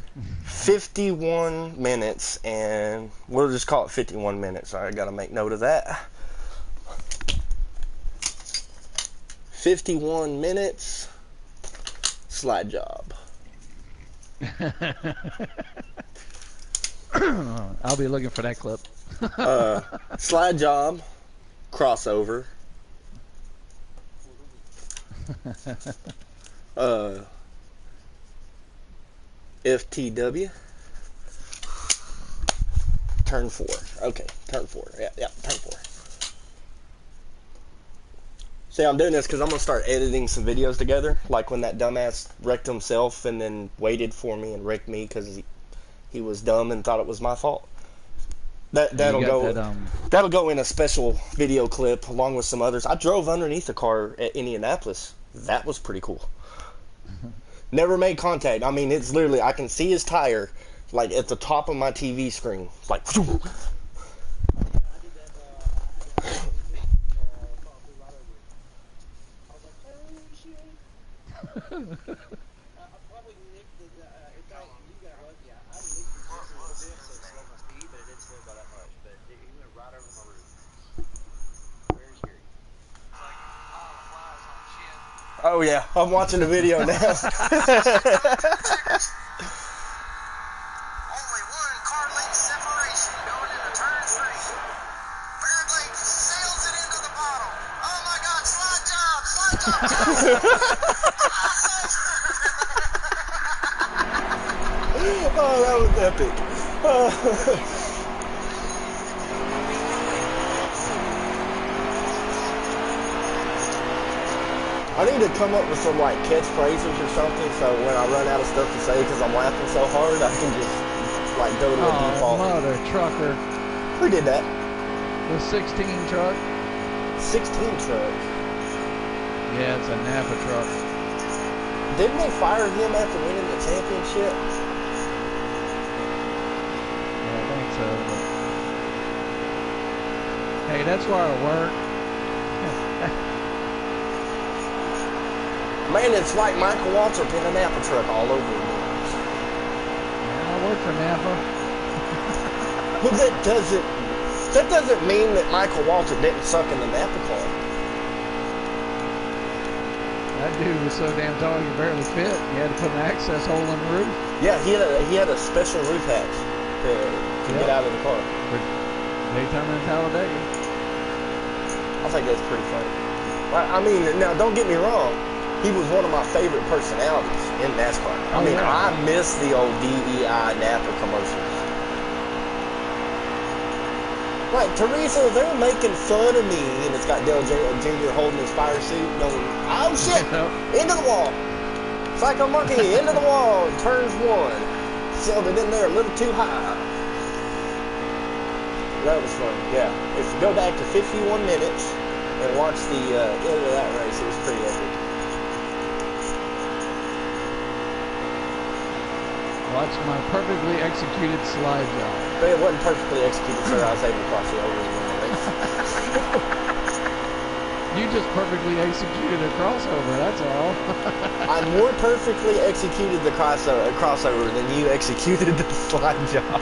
51 minutes, and we'll just call it 51 minutes. I got to make note of that. 51 minutes. Slide job. I'll be looking for that clip. Slide job. Crossover. FTW. Turn 4. Okay, turn 4. Yeah, turn 4. See, I'm doing this because I'm going to start editing some videos together. Like when that dumbass wrecked himself and then waited for me and wrecked me because he was dumb and thought it was my fault. That'll go in a special video clip along with some others. I drove underneath a car at Indianapolis. That was pretty cool. Never made contact. I mean, it's literally, I can see his tire, like, at the top of my TV screen. Like, Yeah, I did that. I was like, oh shit. I probably nicked the. In fact, you got lucky. I nicked it just a little bit, so it slowed my speed, but it didn't slow by that much. But he went right over my roof. Very scary. It's like a pile of flies on shit. oh yeah, I'm watching the video now. Only one car length separation going into turn 3. Third leg sails it into the bottom. Oh my God, slide job, Oh, that was epic. I need to come up with some like catchphrases or something so when I run out of stuff to say because I'm laughing so hard, I can just like go to a default. Mother trucker. Who did that? The 16 truck. 16 truck. Yeah, it's a Napa truck. Didn't they fire him after winning the championship? Yeah, I think so. But... Hey, that's where I work. Man, it's like Michael Waltrip in a Napa truck all over again. I work for Napa. But that doesn't mean that Michael Waltrip didn't suck in the Napa car. That dude was so damn tall you barely fit. You had to put an access hole in the roof. Yeah, he had a special roof hatch to get out of the car. For Daytona and Talladega. I think that's pretty funny. I mean, now don't get me wrong. He was one of my favorite personalities in NASCAR. I mean, I miss the old DEI Napa commercials. Like, Teresa, they're making fun of me, and it's got Dale Jr. holding his fire suit, going, oh shit, into the wall. Psycho Monkey, into the wall, turns 1. Sailed it in there a little too high. That was fun, yeah. If you go back to 51 minutes and watch the end of that race, it was pretty epic. Watch my perfectly executed slide job. But it wasn't perfectly executed, so I was able to cross the over and win the race. You just perfectly executed a crossover, that's all. I more perfectly executed the crossover than you executed the slide job.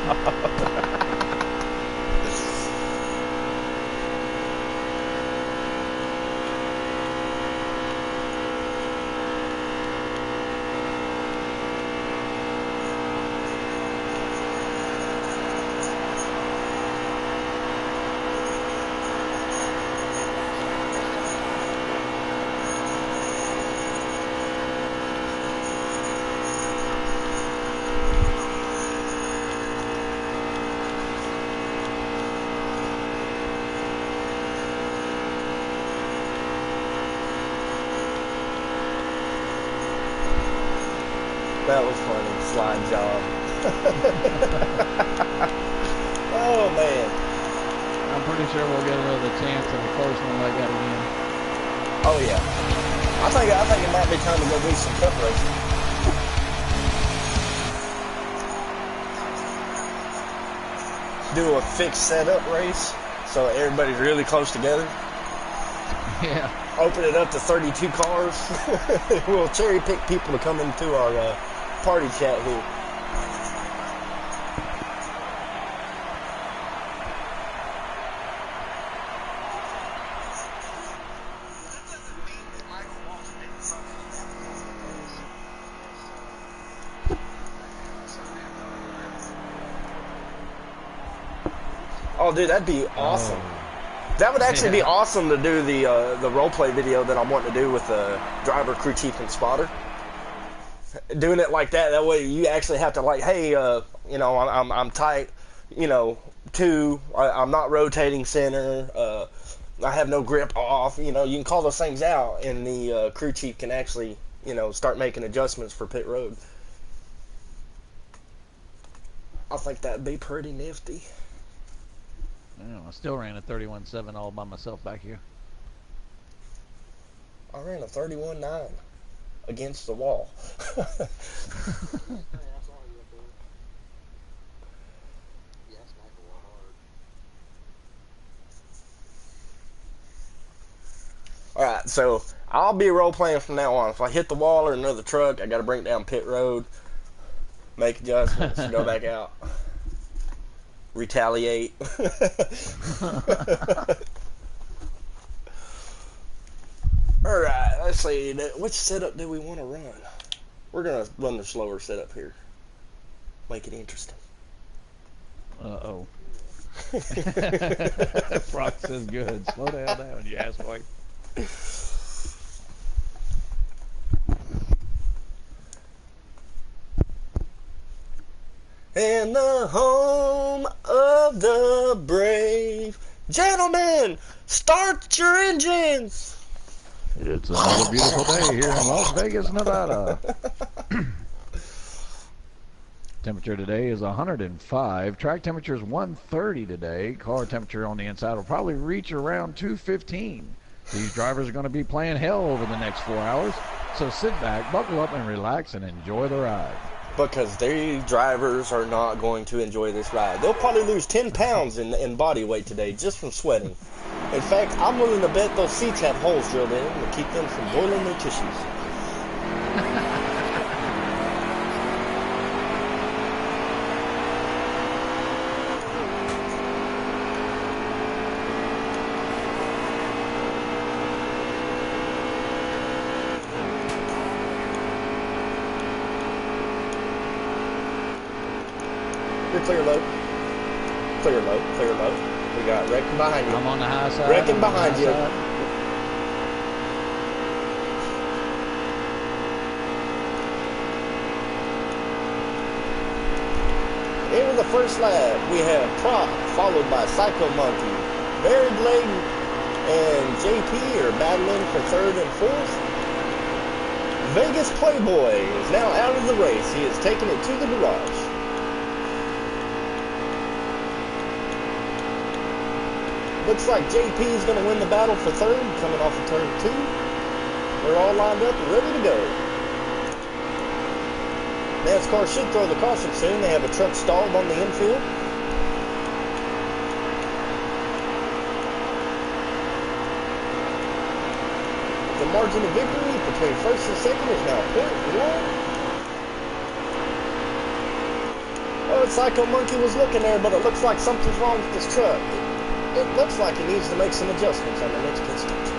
That was funny. Slide job. Oh, man. I'm pretty sure we'll get another chance in a close one like that again. Oh, yeah. I think it might be time to go do some cup racing. Do a fixed setup race so everybody's really close together. Yeah. Open it up to 32 cars. We'll cherry pick people to come into our party chat here. Oh, dude, that'd be awesome. Oh. That would actually be awesome to do the role play video that I'm wanting to do with the driver, crew chief, and spotter. Doing it like that, that way you actually have to like, hey, you know, I'm tight, you know, I'm not rotating center, I have no grip off, you know, you can call those things out, and the crew chief can actually, you know, start making adjustments for pit road. I think that'd be pretty nifty. I still ran a 31.7 all by myself back here. I ran a 31.9 against the wall. Alright, so I'll be role playing from now on. If I hit the wall or another truck, I gotta bring it down pit road, make adjustments, go back out, retaliate. Alright, let's see, which setup do we want to run? We're gonna run the slower setup here. Make it interesting. Uh-oh. Brock says good. Slow down, you asswipe. In the home of the brave. Gentlemen, start your engines! It's another beautiful day here in Las Vegas, Nevada. Temperature today is 105. Track temperature is 130 today. Car temperature on the inside will probably reach around 215. These drivers are going to be playing hell over the next 4 hours. So sit back, buckle up, and relax and enjoy the ride. Because these drivers are not going to enjoy this ride. They'll probably lose 10 pounds in body weight today just from sweating. In fact, I'm willing to bet those seats have holes drilled in them to keep them from boiling their tissues. You're clear low. Clear low, clear low. We got wrecking behind you. I'm on the high side. Wrecking behind you. In the first lap, we have Prop, followed by Psycho Monkey. Barry Blade and JP are battling for third and fourth. Vegas Playboy is now out of the race. He has taken it to the garage. Looks like JP is going to win the battle for third, coming off of turn 2. We're all lined up and ready to go. Nascar should throw the caution soon. They have a truck stalled on the infield. The margin of victory between first and second is now .1. Oh, it's like a monkey was looking there, but it looks like something's wrong with this truck. It looks like it needs to make some adjustments on the next pit stop.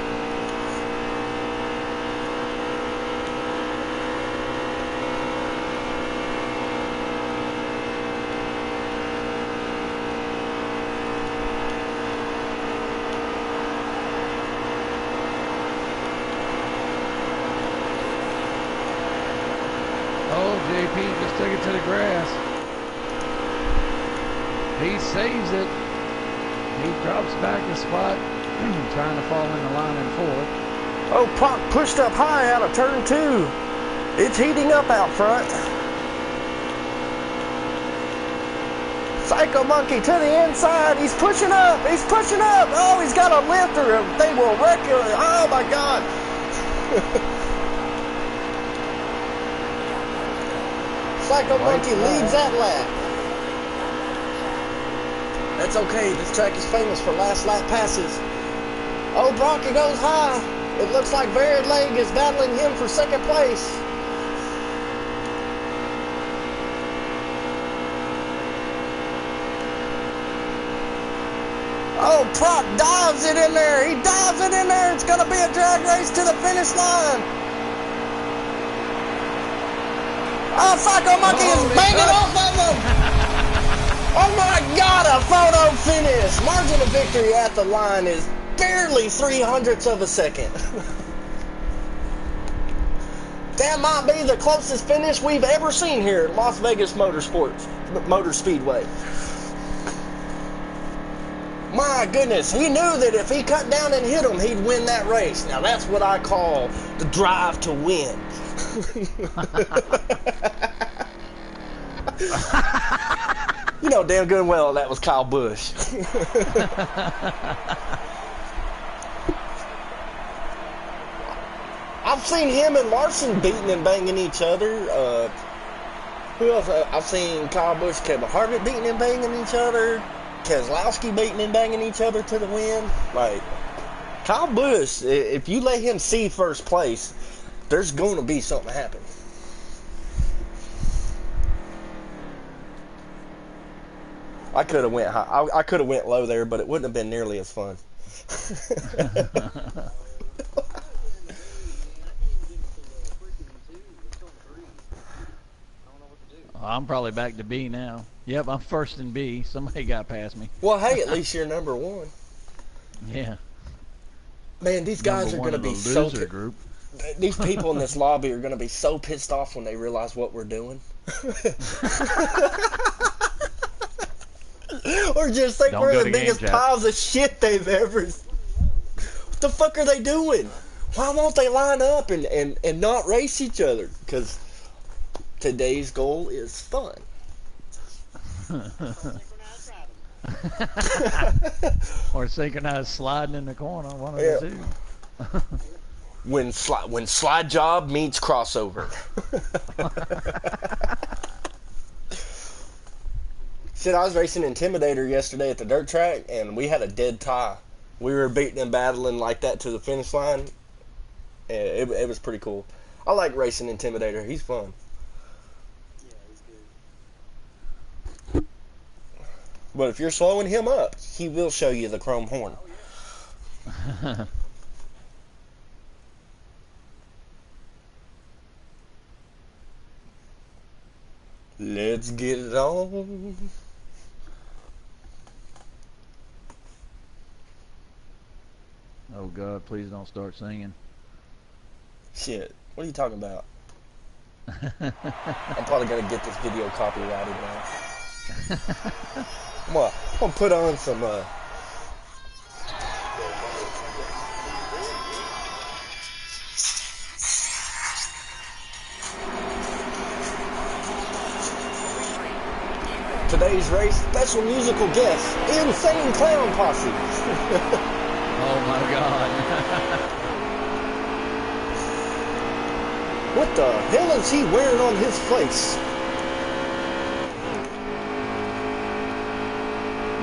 JP just took it to the grass. He saves it. He drops back a spot, trying to fall in the line in fourth. Oh, Proc pushed up high out of turn 2. It's heating up out front. Psycho Monkey to the inside. He's pushing up. He's pushing up. Oh, he's got a lifter. They will wreck you. Oh, my God. Psycho Monkey leads that lap. That's okay. This track is famous for last lap passes. Oh, Brocky goes high. It looks like Varied Leg is battling him for second place. Oh, Proc dives it in there. He dives it in there. It's going to be a drag race to the finish line. Oh, Psycho Monkey is banging off of him. Oh my God, a photo finish. Margin of victory at the line is barely 0.03 of a second. That might be the closest finish we've ever seen here at Las Vegas Motor Speedway. My goodness, he knew that if he cut down and hit him, he'd win that race. Now that's what I call the drive to win. You know damn good and well that was Kyle Busch. I've seen him and Larson beating and banging each other. Who else? I've seen Kyle Busch, Kevin Harvick beating and banging each other. Keselowski beating and banging each other to the win. Like, Kyle Busch, if you let him see first place, there's going to be something happen. I could have went high. I could have went low there, but it wouldn't have been nearly as fun. I'm probably back to B now. Yep, I'm first in B. Somebody got past me. Well, hey, at least you're number 1. Yeah. Man, these guys are going to be so... group. These people in this lobby are going to be so pissed off when they realize what we're doing. Or just think we're the biggest piles of shit they've ever... What the fuck are they doing? Why won't they line up and not race each other? Because today's goal is fun. Or synchronized sliding in the corner, one of the two. When slide job meets crossover. Shit, I was racing Intimidator yesterday at the dirt track, and we had a dead tie. We were beating and battling like that to the finish line. It was pretty cool. I like racing Intimidator. He's fun. Yeah, he's good. But if you're slowing him up, he will show you the chrome horn. Let's get it on. Oh God, please don't start singing. Shit, what are you talking about? I'm probably gonna get this video copyrighted now. I'm gonna put on some today's race special musical guest, Insane Clown Posse. Oh my God. What the hell is he wearing on his face?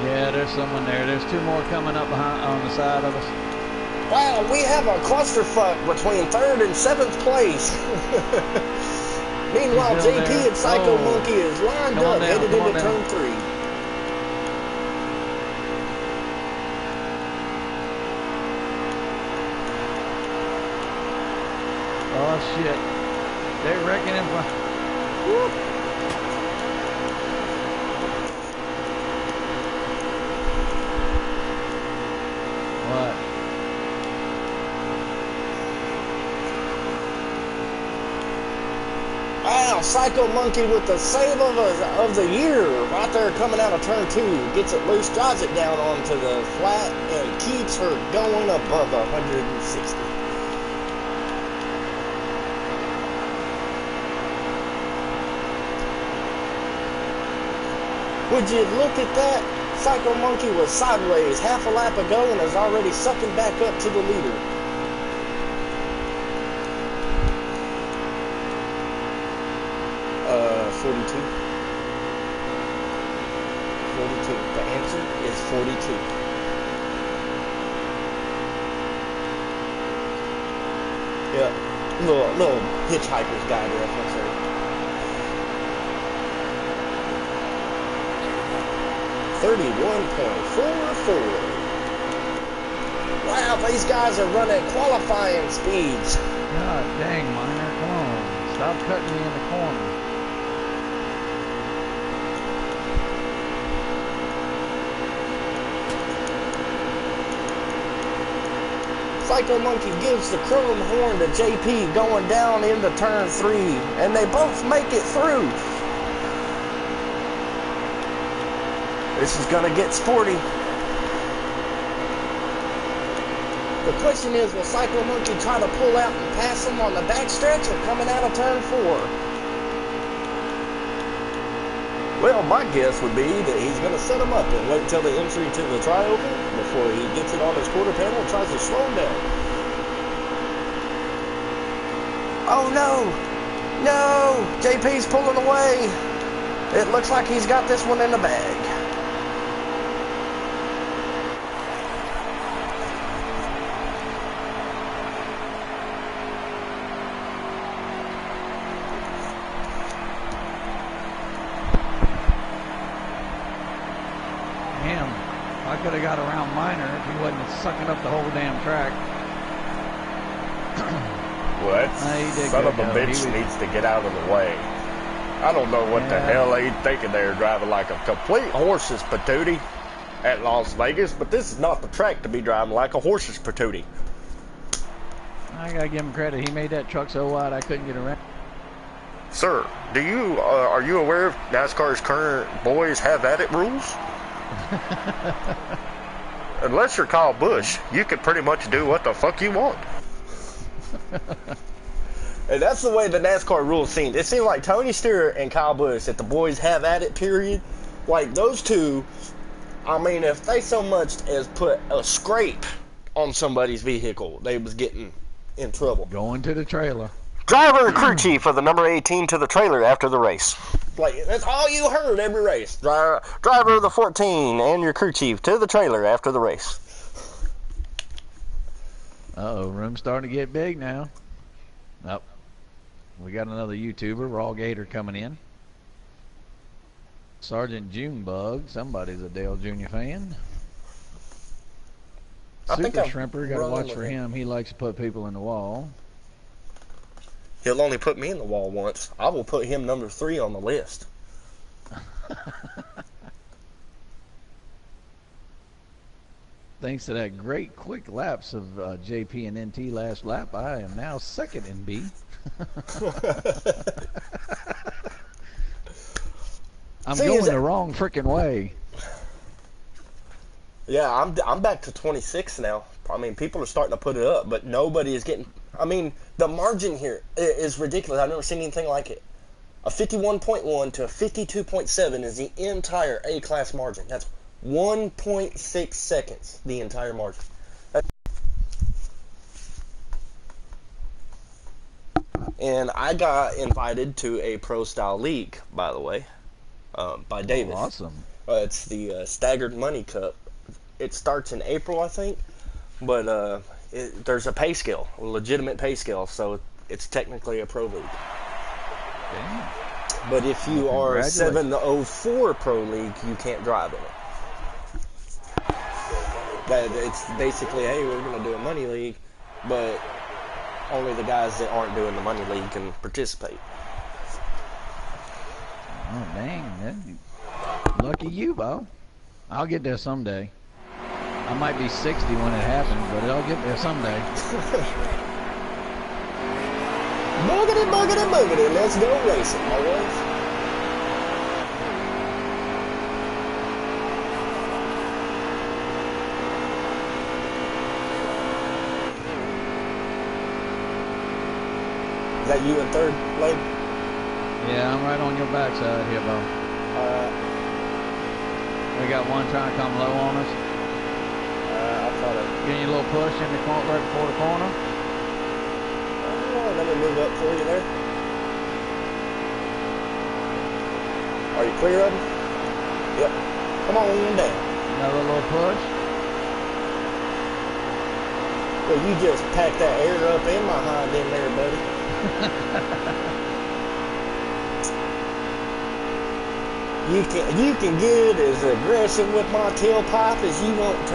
Yeah, there's someone there. There's two more coming up behind on the side of us. Wow, we have a clusterfuck between 3rd and 7th place. Meanwhile, He's still JP there. and Psycho Oh. Monkey is lined Come on up, down, headed come on into down. turn 3. Oh shit. They're wrecking him. Whoop. What? Wow, Psycho Monkey with the save of the year right there coming out of turn 2. Gets it loose, drives it down onto the flat, and keeps her going above 160. Would you look at that? Psycho Monkey was sideways half a lap ago and is already sucking back up to the leader. Uh, 42. 42. The answer is 42. Yeah, little hitchhiker's guide reference there. 31.44. Wow, these guys are running qualifying speeds. God dang, Miner, come on. Stop cutting me in the corner. Psycho Monkey gives the chrome horn to JP going down into turn 3, and they both make it through. This is gonna get sporty. The question is, will Psycho Monkey try to pull out and pass him on the backstretch or coming out of turn 4? Well, my guess would be that he's going to set him up and wait until the entry to the tri-oval before he gets it on his quarter panel and tries to slow him down. Oh no! No! JP's pulling away. It looks like he's got this one in the bag. I could have got around Miner if he wasn't sucking up the whole damn track. Well, that son of a bitch needs to get out of the way. I don't know what the hell they thinking they're driving like a complete horse's patootie at Las Vegas, but this is not the track to be driving like a horse's patootie. I gotta give him credit. He made that truck so wide I couldn't get around. Sir, are you aware of NASCAR's current boys have at it rules? Unless you're Kyle Busch, you can pretty much do what the fuck you want. And that's the way the NASCAR rules seemed. It seemed like Tony Stewart and Kyle Busch, that the boys have at it, period. Like, those two, I mean, if they so much as put a scrape on somebody's vehicle, they was getting in trouble. Going to the trailer. Driver and crew chief of the number 18 to the trailer after the race. Like, that's all you heard every race. Driver of the 14 and your crew chief to the trailer after the race. Uh-oh, room's starting to get big now. Oh, we got another YouTuber, Raw Gator, coming in. Sergeant Junebug, somebody's a Dale Jr. fan. Super Shrimper, gotta watch for him. He likes to put people in the wall. He'll only put me in the wall once. I will put him number 3 on the list. Thanks to that great quick lapse of JP and NT last lap, I am now second in B. I'm going the wrong freaking way. Yeah, I'm back to 26 now. I mean, people are starting to put it up, but nobody is getting... I mean, the margin here is ridiculous. I've never seen anything like it. A 51.1 to a 52.7 is the entire A-class margin. That's 1.6 seconds, the entire margin. And I got invited to a pro-style league, by the way, by Davis. Oh, awesome. It's the Staggered Money Cup. It starts in April, I think. But there's a pay scale, a legitimate pay scale, so it's technically a pro league. Damn. But if you Well, are a congratulations. 704 pro league, you can't drive in it. That it's basically, hey, we're going to do a money league, but only the guys that aren't doing the money league can participate. Oh, dang. Lucky you, Bo. I'll get there someday. I might be 60 when it happens, but I'll get there someday. Boogity, boogity, boogity. Let's go racing, boys. Is that you in third lane? Yeah, I'm right on your backside here, Bo. We got one trying to come low on us. I'll try to. Give you a little push in the corner, right before the corner. Let me move up for you there. Are you clear of him? Yep. Come on down. Another little push. Well, you just packed that air up in my hind in there, buddy. You can get as aggressive with my tailpipe as you want to.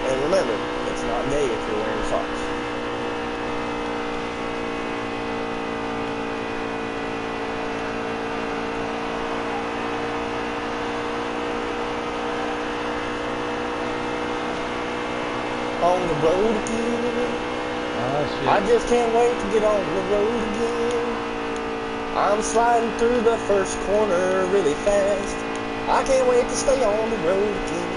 And remember, it's not gay if you're wearing socks. On the road again. Oh, shit. I just can't wait to get on the road again. I'm sliding through the first corner really fast. I can't wait to stay on the road again.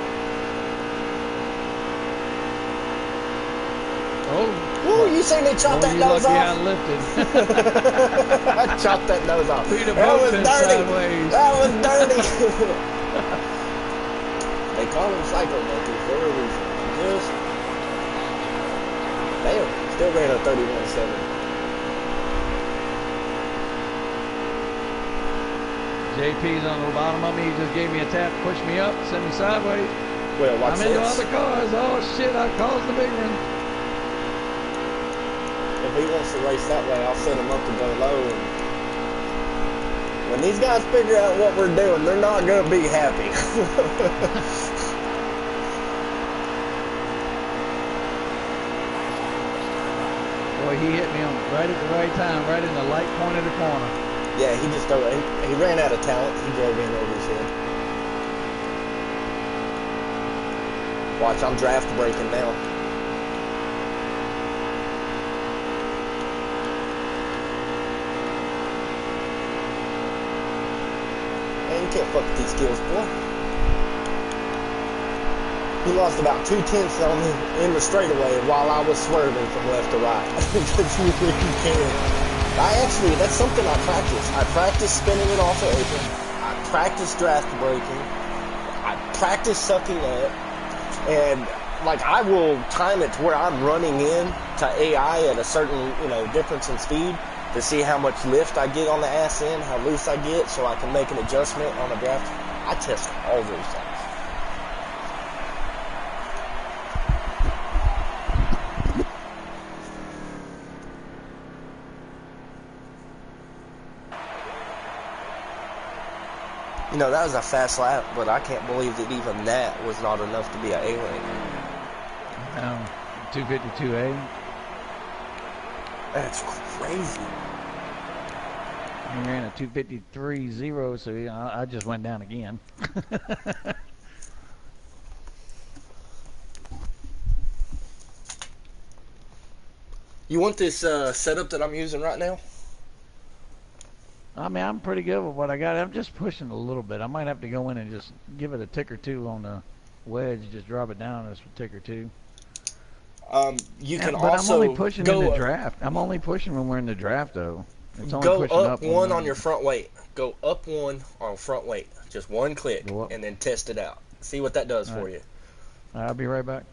Oh. Ooh, you seen me chop that nose lucky off? I lifted. I chopped that nose off. Peter That was Boat dirty. sideways. That was dirty. They call him Psycho Monkey for a reason. Just damn, still ran a 31.7. JP's on the bottom of me. He just gave me a tap, pushed me up, sent me sideways. Well, watch I'm into this. other cars. Oh shit! I caused the big one. If he wants to race that way, I'll set him up to go low. And when these guys figure out what we're doing, they're not going to be happy. Boy, he hit me on right at the right time, right in the light point of the corner. Yeah, he ran out of talent. He drove in over his head. Watch, I'm draft braking now. Man, you can't fuck with these skills, boy. He lost about 2/10 on me in the straightaway while I was swerving from left to right. Because you can. That's something I practice. I practice spinning it off the apron. I practice draft braking. I practice sucking up. And like I will time it to where I'm running in to AI at a certain, difference in speed to see how much lift I get on the ass end, how loose I get, so I can make an adjustment on a draft. I test all those things. That was a fast lap, but I can't believe that even that was not enough to be an A-lane. 252A. That's crazy. He ran a 253.0, so I just went down again. You want this setup that I'm using right now? I mean, I'm pretty good with what I got. I'm just pushing a little bit. I might have to go in and just give it a tick or two on the wedge. Just drop it down just a tick or two. You can but also I'm only pushing in the draft. I'm only pushing when we're in the draft, though. It's only go pushing up one on when your front weight. Go up one on front weight. Just one click, and then test it out. See what that does for you. I'll be right back.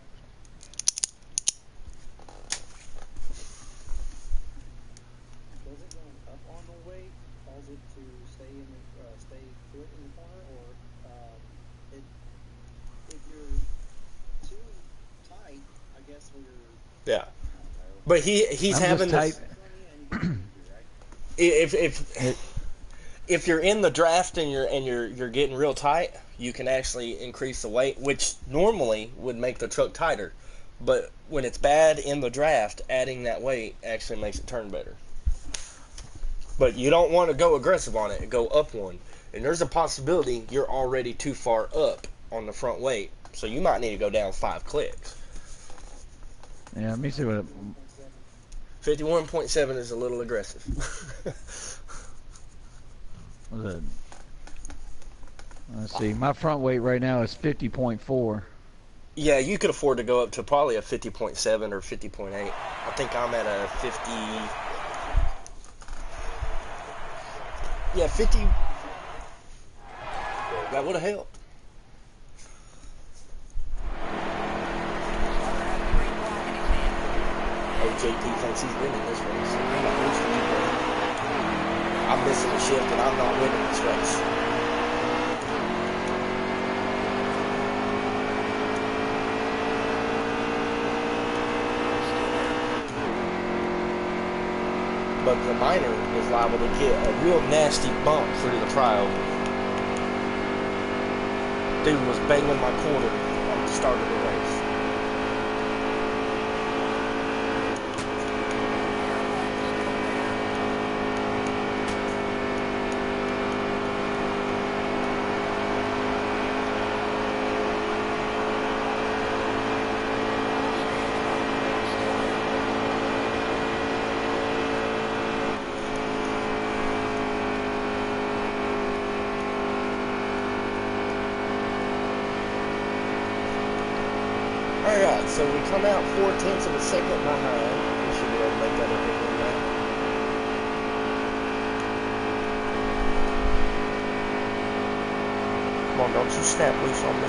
Does it going up on the weight cause it to stay in the stay put in the corner, or if you're Yeah, but he's I'm just having type. this. And you got injury, right? If It, if you're in the draft and you're getting real tight, you can actually increase the weight, which normally would make the truck tighter. But when it's bad in the draft, adding that weight actually makes it turn better. But you don't want to go aggressive on it. Go up one. And there's a possibility you're already too far up on the front weight. So you might need to go down 5 clicks. yeah, let me see what. 51.7 is a little aggressive. Was it? Let's see. My front weight right now is 50.4. Yeah, you could afford to go up to probably a 50.7 or 50.8. I think I'm at a 50. Yeah, 50. That would have helped. Oh, JP thinks he's winning this race. I'm missing a shift and I'm not winning this race. But the minor is liable to get a real nasty bump through the tri-oval. Dude was banging my quarter at the start of the race. Alright, so we come out 4/10 of a second behind. We should be able to make that a big one now. Come on, don't you snap loose on me.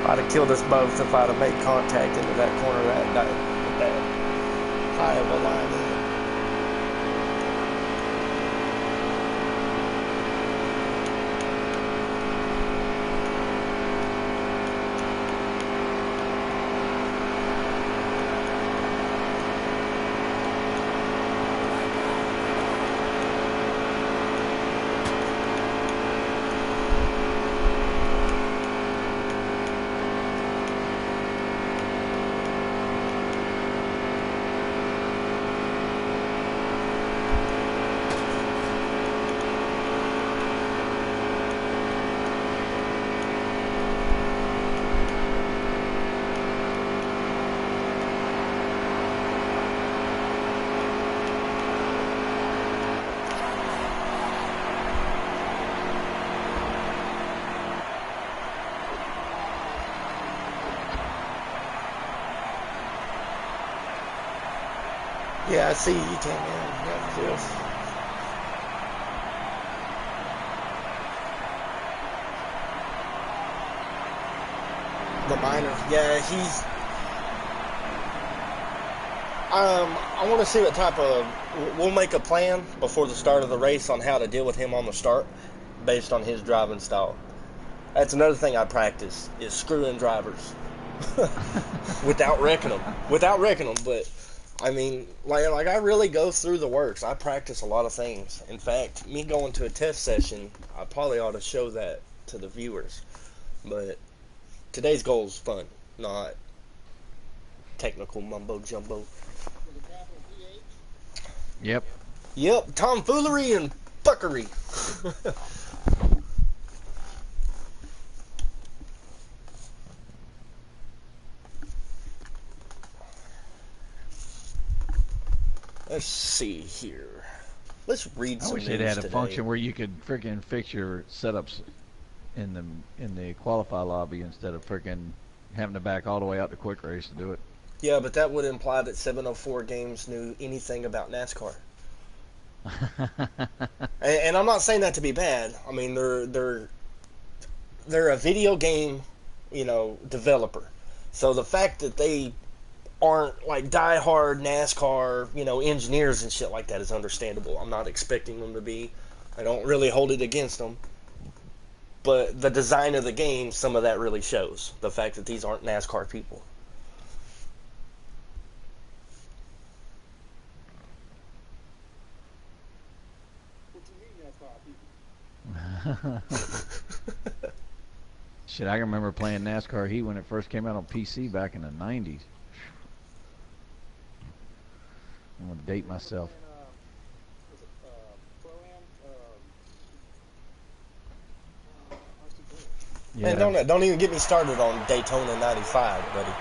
I'd have killed us both if I'd have made contact into that corner that high of a line in. Yeah, I see you came in. Yeah, feels. The minor. Yeah, he's. I want to see what type of. We'll make a plan before the start of the race on how to deal with him on the start, based on his driving style. That's another thing I practice is screwing drivers, without wrecking them. Without wrecking them, but. I mean, like I really go through the works. I practice a lot of things. In fact, me going to a test session, I probably ought to show that to the viewers. But today's goal is fun, not technical mumbo jumbo. With a capital PH. Yep. Yep, tomfoolery and fuckery. Let's see here. Let's read I some wish they'd news had a today. function where you could freaking fix your setups in the qualify lobby instead of freaking having to back all the way out to quick race to do it. Yeah, but that would imply that 704 Games knew anything about NASCAR. And I'm not saying that to be bad. I mean, they're a video game, developer. So the fact that they aren't like diehard NASCAR, engineers and shit like that is understandable. I'm not expecting them to be. I don't really hold it against them. But the design of the game, some of that really shows. The fact that these aren't NASCAR people. What you mean that's how people? Shit, I can remember playing NASCAR Heat when it first came out on PC back in the 90s. I'm going to date myself. Was it Pro-Am? Yeah. Man, don't even get me started on Daytona '95, buddy.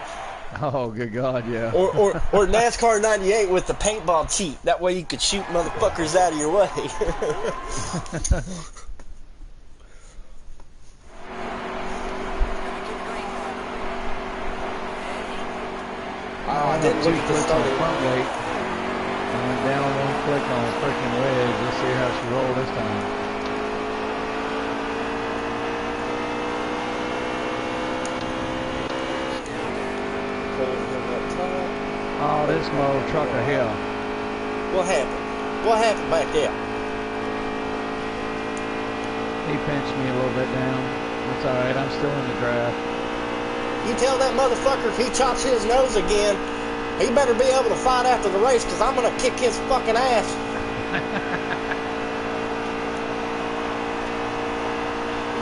Oh, good God, yeah. Or NASCAR '98 with the paintball cheat. That way you could shoot motherfuckers out of your way. I didn't look at the starting front weight. I went down one click on a freaking wedge. Let's see how she rolled this time. Oh, this mother trucker here. What happened? What happened back there? He pinched me a little bit down. It's alright, I'm still in the draft. You tell that motherfucker if he chops his nose again, he better be able to fight after the race, because I'm going to kick his fucking ass.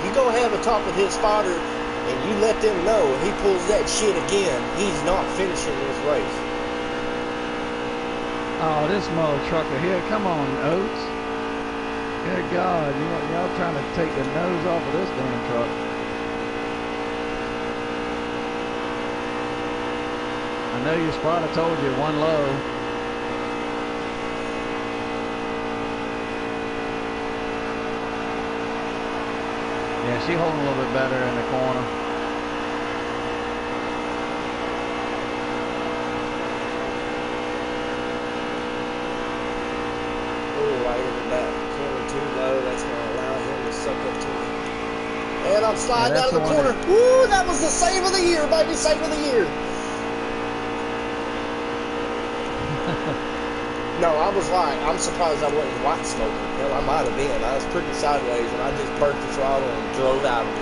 You go have a talk with his spotter, and you let them know if he pulls that shit again, he's not finishing this race. Oh, this mother trucker here. Come on, Oates. Good God, y'all trying to take the nose off of this damn truck. I know your spotter told you one low. Yeah, she holding a little bit better in the corner. Right into that corner too low. That's going to allow him to suck up to me. And I'm sliding out of the corner. Woo! That was the save of the year, baby. Save of the year. No, I was lying. I'm surprised I wasn't white smoking. Hell, I might have been. I was pretty sideways, and I just burnt the throttle and drove out of it.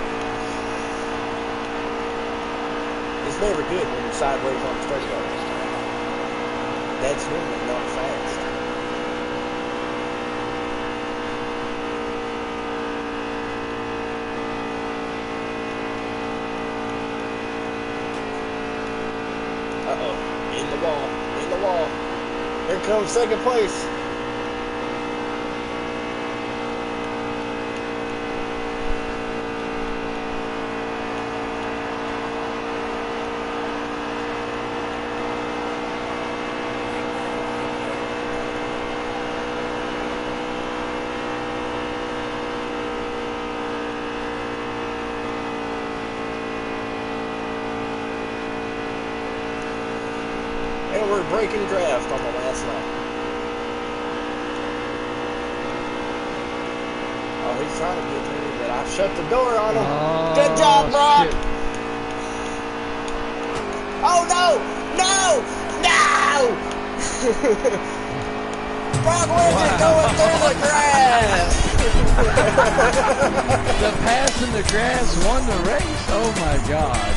It's never good when you're sideways on the straight road. That's normally not fast. Uh-oh. In the wall. In the wall. Here comes second place. And we're breaking draft on the last lap. Oh, he's trying to get to me, but I shut the door on him. Oh, good job, Brock. shit. Oh, no! No! No! Brock Widget going through the grass! The pass in the grass won the race? Oh my God.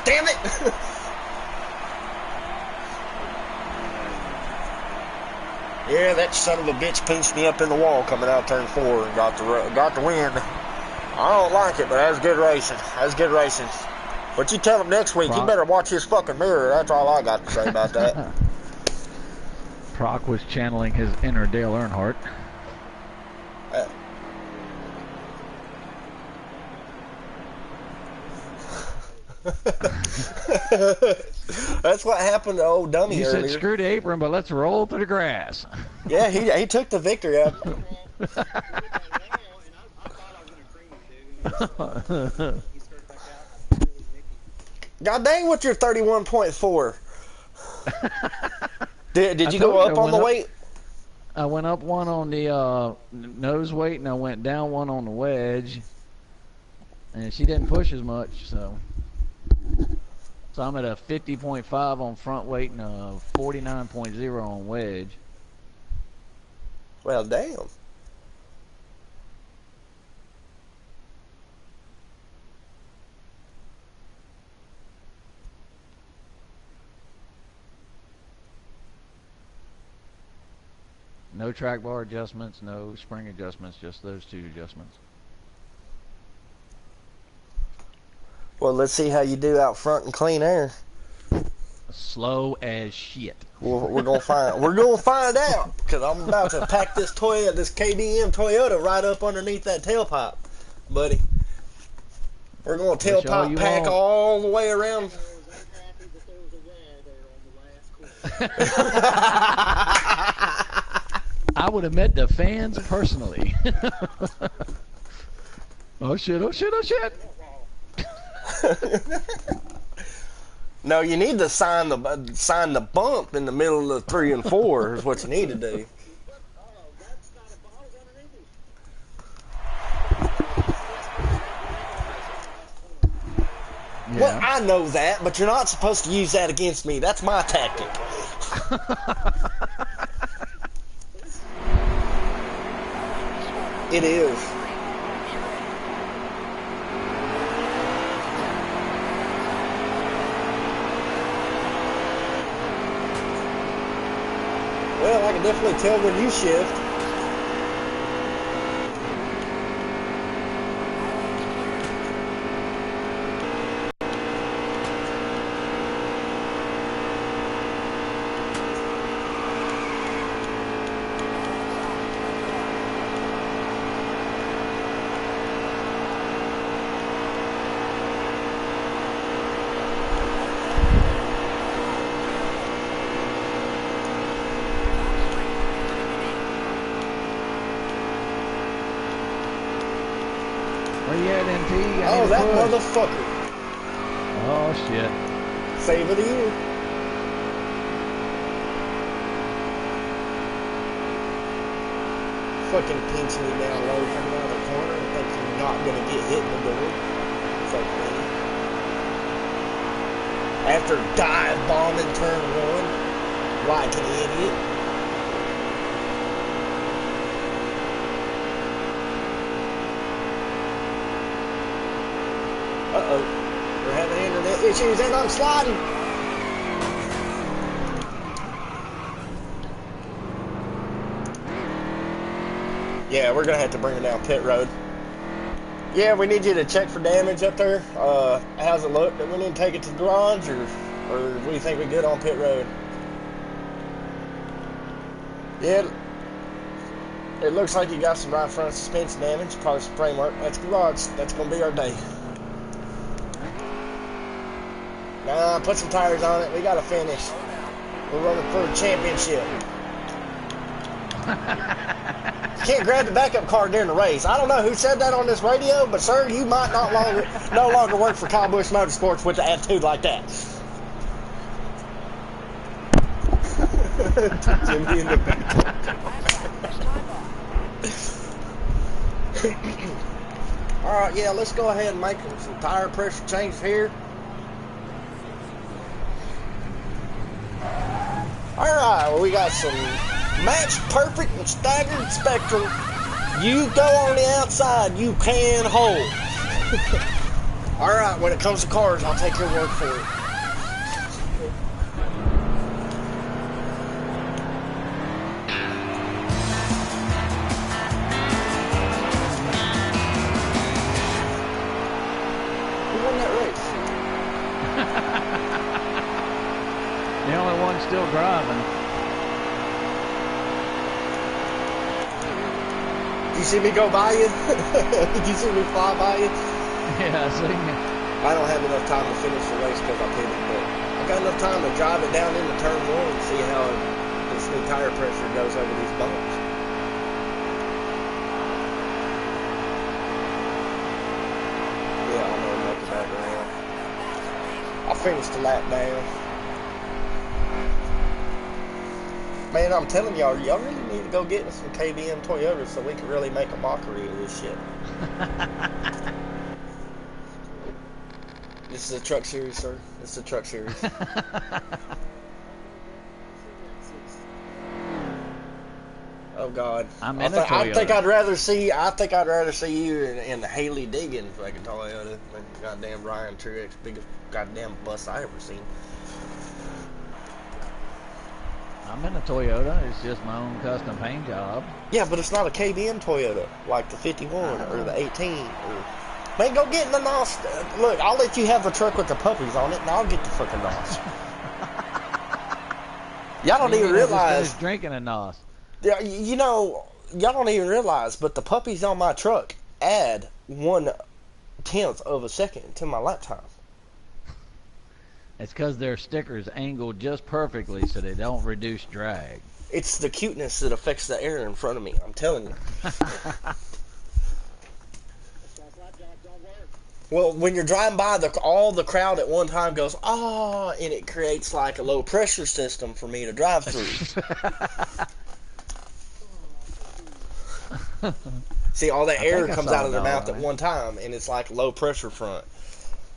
Damn it! Yeah, that son of a bitch pinched me up in the wall coming out turn 4 and got the win. I don't like it, but that's good racing. That's good racing. But you tell him next week, he better watch his fucking mirror. That's all I got to say about that. Proc was channeling his inner Dale Earnhardt. That's what happened to old Dummy You said earlier. screw the apron, but let's roll through the grass. Yeah, he took the victory out. And I thought I was going to cream him, dude. He started back out. Really nicky. God dang, what's your 31.4? Did I you told go you up I on went the up- weight? I went up one on the nose weight, and I went down one on the wedge. And she didn't push as much, so I'm at a 50.5 on front weight and a 49.0 on wedge. Well, damn. No track bar adjustments, no spring adjustments, just those two adjustments. Well, let's see how you do out front in clean air. Slow as shit. We're gonna find. We're gonna find out because I'm about to pack this KDM Toyota right up underneath that tailpipe, buddy. We're gonna Wish all tailpipe you pack want. all the way around. I was unhappy that there was a wall there on the last corner. I would have met the fans personally. Oh shit, oh shit, oh shit. No, you need to sign the bump in the middle of 3 and 4 is what you need to do. Oh, that's not a ball. It's underneath him. Well, Yeah. I know that, but you're not supposed to use that against me. That's my tactic. It is. Well, I can definitely tell when you shift. Where you at, NT? Oh, that motherfucker. Oh shit. Save of the year. Fucking pinching me down low coming out of the corner and think you're not gonna get hit in the door. Fuck me. After dive bombing turn 1, like an idiot. Uh-oh. We're having internet issues and I'm sliding. Yeah, we're gonna have to bring it down pit road. Yeah, we need you to check for damage up there. How's it look? Do we need to take it to the garage or do you think we're good on pit road? Yeah, it looks like you got some right front suspension damage, probably some framework. That's garage. That's gonna be our day. Nah, put some tires on it. We gotta finish. We're running for a championship. Can't grab the backup car during the race. I don't know who said that on this radio, but sir, you might no longer work for Kyle Busch Motorsports with an attitude like that. Jimmy in the back. All right, yeah, let's go ahead and make some tire pressure changes here. All right, well, we got some match perfect and staggered spectrum. You go on the outside, you can hold. All right, when it comes to cars, I'll take your word for it. Who won that race? The only one still driving. Did you see me go by you? Did you see me fly by you? Yeah, I see. I don't have enough time to finish the race because I pitted, but I got enough time to drive it down into turn one and see how this new tire pressure goes over these bumps. Yeah, I'm gonna make it back around. I finished the lap down. Man, I'm telling y'all really need to go get us some KBM Toyotas so we can really make a mockery of this shit. This is a truck series, sir. This is a truck series. Oh God! I think I'd rather see you in the Haley Diggins fucking Toyota than goddamn Ryan Truex, biggest goddamn bus I ever seen. I'm in a Toyota. It's just my own custom paint job. Yeah, but it's not a KBM Toyota like the 51 or the 18. Man, go get in the NOS. Look, I'll let you have the truck with the puppies on it, and I'll get the fucking NOS. Y'all don't even realize. Just drinking a NOS. Yeah, you know, y'all don't even realize, but the puppies on my truck add 1/10 of a second to my lap time. It's because their stickers angled just perfectly so they don't reduce drag. It's the cuteness that affects the air in front of me. I'm telling you. Well, when you're driving by, all the crowd at one time goes, "Ah," and it creates like a low pressure system for me to drive through. See, all the air comes out of their mouth at one time, and it's like low pressure front.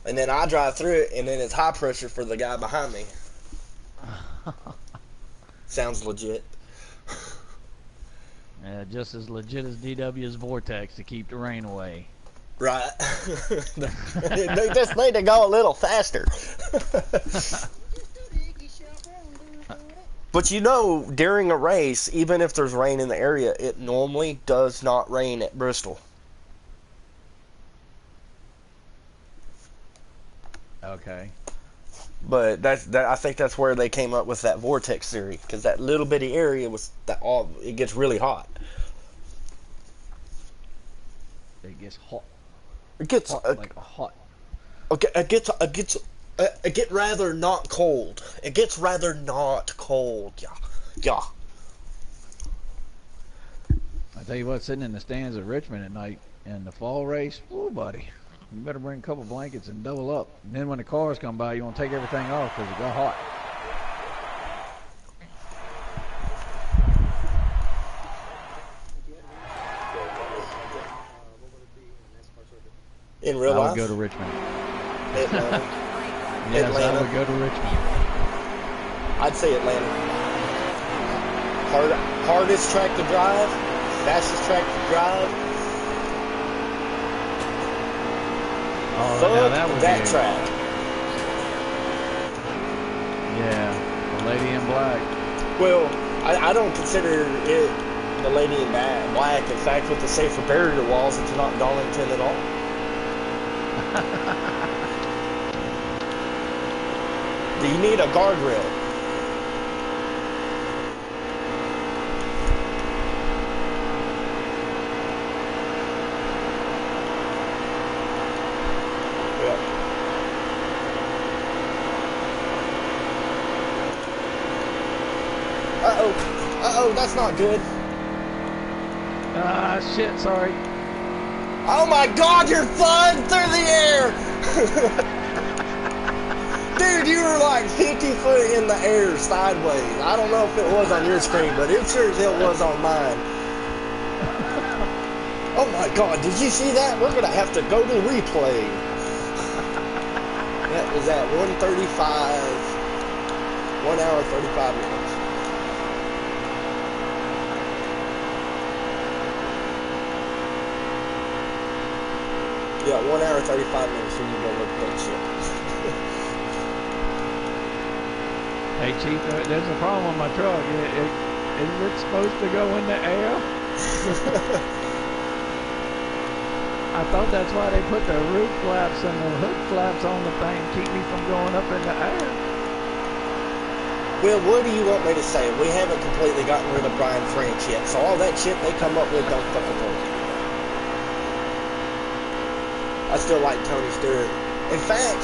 And then I drive through it, and then it's high pressure for the guy behind me. Sounds legit. Yeah, just as legit as DW's Vortex to keep the rain away. Right. They just need to go a little faster. But you know, during a race, even if there's rain in the area, it normally does not rain at Bristol. Okay. But I think that's where they came up with that vortex theory, because that little bitty area it gets really hot. It gets hot. It gets like hot. Okay, it gets rather not cold. It gets rather not cold. Yeah. I tell you what, sitting in the stands at Richmond at night in the fall race, oh buddy, you better bring a couple blankets and double up. And then when the cars come by, you want to take everything off because it got hot. In real life? I would go to Richmond. Atlanta. Yes, Atlanta. I would go to Richmond. I'd say Atlanta. Hardest track to drive, fastest track to drive. Oh, fuck that would that be track. Yeah, the Lady in Black. Well, I don't consider it the Lady in Black. In fact, with the safer barrier walls, it's not Darlington at all. Do you need a guardrail? Yeah. Uh-oh, that's not good. Ah, shit, sorry. Oh my God, you're flying through the air! Dude, you were like 50 foot in the air sideways. I don't know if it was on your screen, but it sure as hell was on mine. Oh my God, did you see that? We're gonna have to go to replay. That was at 1:35, 1 hour 35 minutes. Yeah, 1 hour 35 minutes when you go look at that shit. Hey, Chief, there's a problem with my truck. Is it supposed to go in the air? I thought that's why they put the roof flaps and the hood flaps on the thing, keep me from going up in the air. Well, what do you want me to say? We haven't completely gotten rid of Brian French yet, so all that shit they come up with don't fucking work. I still like Tony Stewart In fact,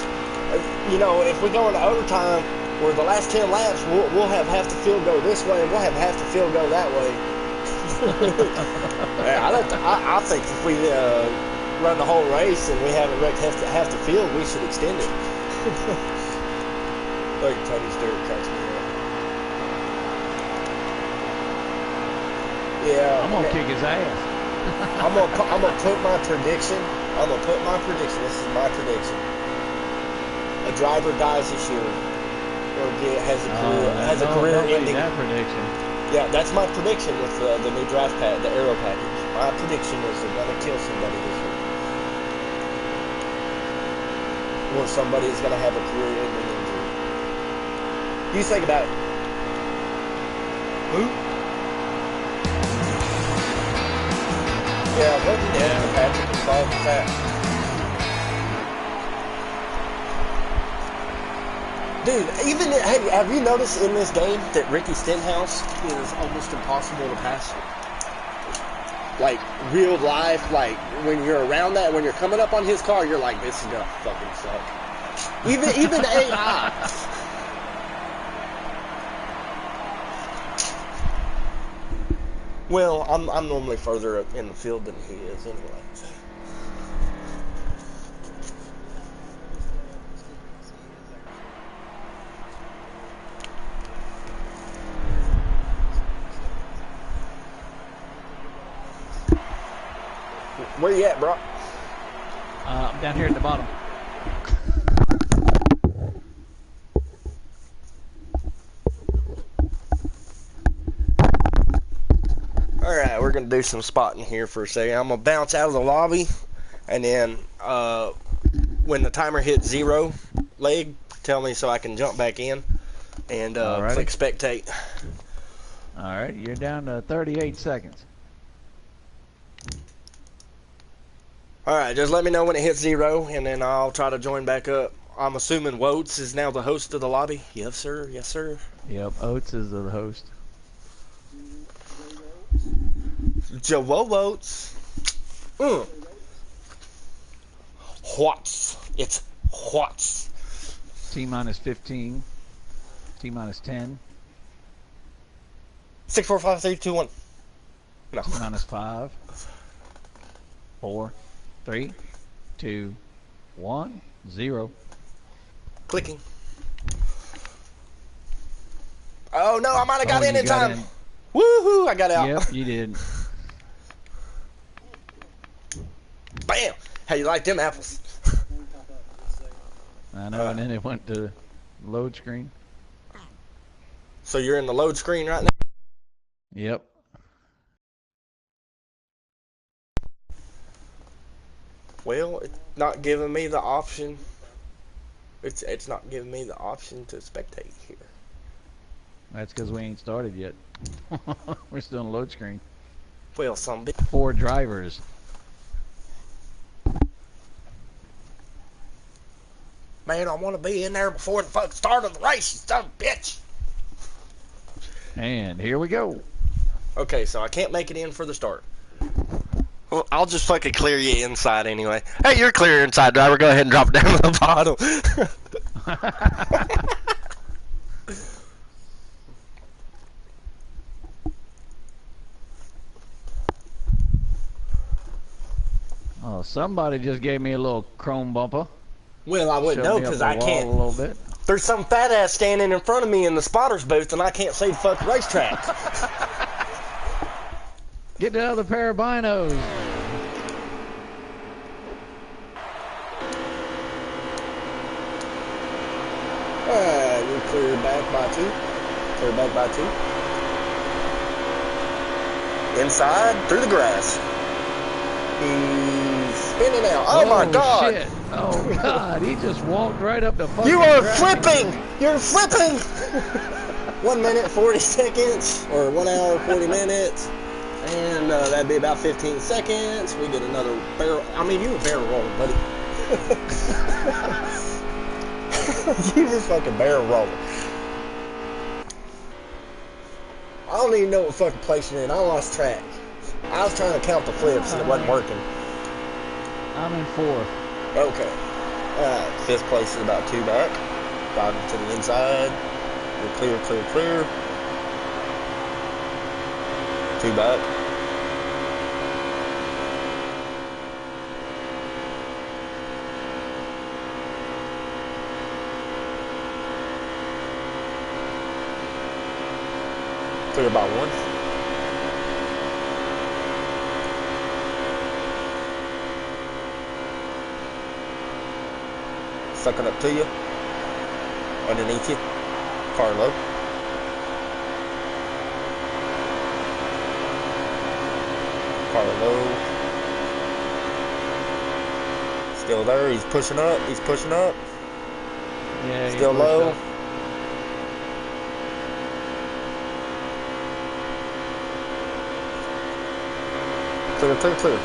you know, if we go into overtime, where the last 10 laps, we'll have half the field go this way, and we'll have half the field go that way. I think if we run the whole race and we haven't wrecked half the field, we should extend it. Like Tony Stewart cracks me up. Yeah, I'm gonna kick his ass. I'm gonna put my prediction. I'm gonna put my prediction. This is my prediction. A driver dies this year, or has a career-ending. That prediction. Yeah, that's my prediction with the new draft pad, the aero package. My prediction is they're gonna kill somebody this year, or somebody is gonna have a career-ending injury. You think about it. Who? Yeah, what did Patrick involved with that? Dude, even have you noticed in this game that Ricky Stenhouse is almost impossible to pass? Like real life, like when you're around that, when you're coming up on his car, you're like, this is gonna fucking suck. Even AI. Well, I'm normally further up in the field than he is anyway. Where you at, bro? I'm down here at the bottom. Alright, we're going to do some spotting here for a second. I'm going to bounce out of the lobby, and then when the timer hits 0 leg, tell me so I can jump back in and click spectate. Alright, you're down to 38 seconds. Alright, just let me know when it hits 0, and then I'll try to join back up. I'm assuming Wotes is now the host of the lobby? Yes, sir. Yes, sir. Yep, Oates is the host. Joe Wotes. What's? It's what's. T-minus 15. T-minus 10. 6, 4, 5, 3, 2, 1. No. T-minus 5. 4, 3, 2, 1, 0. Clicking. Oh no, I might have got in time. Woohoo! I got out. Yep, you did. Bam! How you like them apples? I know, and then it went to load screen. So you're in the load screen right now? Yep. Well, it's not giving me the option. It's not giving me the option to spectate here. That's because we ain't started yet. We're still in load screen. Well, some bitch. 4 drivers. Man, I want to be in there before the fuck start of the race, you son of a bitch. And here we go. Okay, so I can't make it in for the start. Well, I'll just fucking clear you inside anyway. Hey, you're clear inside, driver. Go ahead and drop it down to the bottom. Oh, somebody just gave me a little chrome bumper. Well, I wouldn't know because I can't. A little bit. There's some fat ass standing in front of me in the spotter's booth, and I can't see the fucking racetrack. Get the other pair of binos. You clear back by 2. Clear back by 2. Inside, through the grass. He's spinning out. Oh my God! Shit. Oh God! He just walked right up the fucking. You are grass. flipping! You're flipping! 1 minute 40 seconds, or 1 hour 40 minutes, and that'd be about 15 seconds. We get another barrel. I mean, you were barrel rolling, buddy. You were fucking barrel rolling. I don't even know what fucking place you're in. I lost track. I was trying to count the flips and it wasn't working. I'm in 4th. Okay. Fifth place is about 2 back. Diving to the inside. You're clear, clear, clear. 2 back. Clear about 1. Sucking up to you. Underneath you. Car low. Car low. Still there. He's pushing up. He's pushing up. Yeah. Still low. Up. Clear, clear, clear.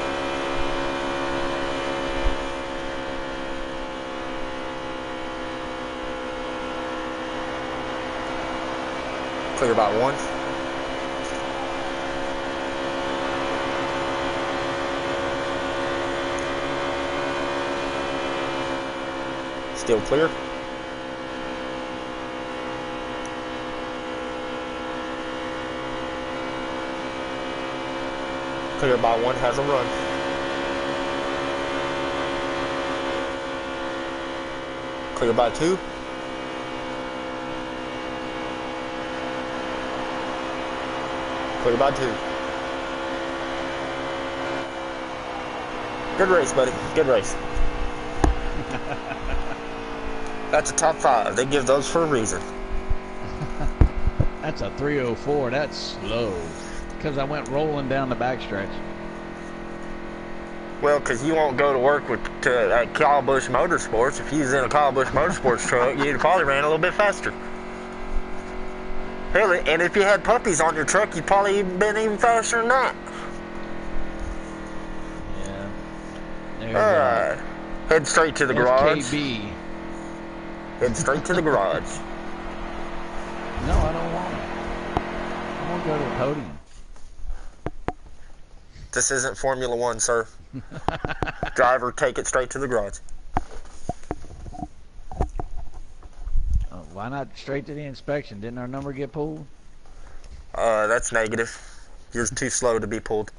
Clear about 1. Still clear. Clear by 1, has a run. Clear by 2. Clear by 2. Good race, buddy. Good race. That's a top 5. They give those for a reason. That's a 304. That's slow. Because I went rolling down the backstretch. Well, because you won't go to work at Kyle Busch Motorsports. If you was in a Kyle Busch Motorsports truck, you'd probably ran a little bit faster. Really, and if you had puppies on your truck, you'd probably even been even faster than that. Yeah. There's Alright. Head straight to the garage. KB. Head straight to the garage. No, I don't want it. I want to go to the podium. This isn't Formula One, sir. Driver, take it straight to the garage. Why not straight to the inspection? Didn't our number get pulled? That's negative. You're too slow to be pulled.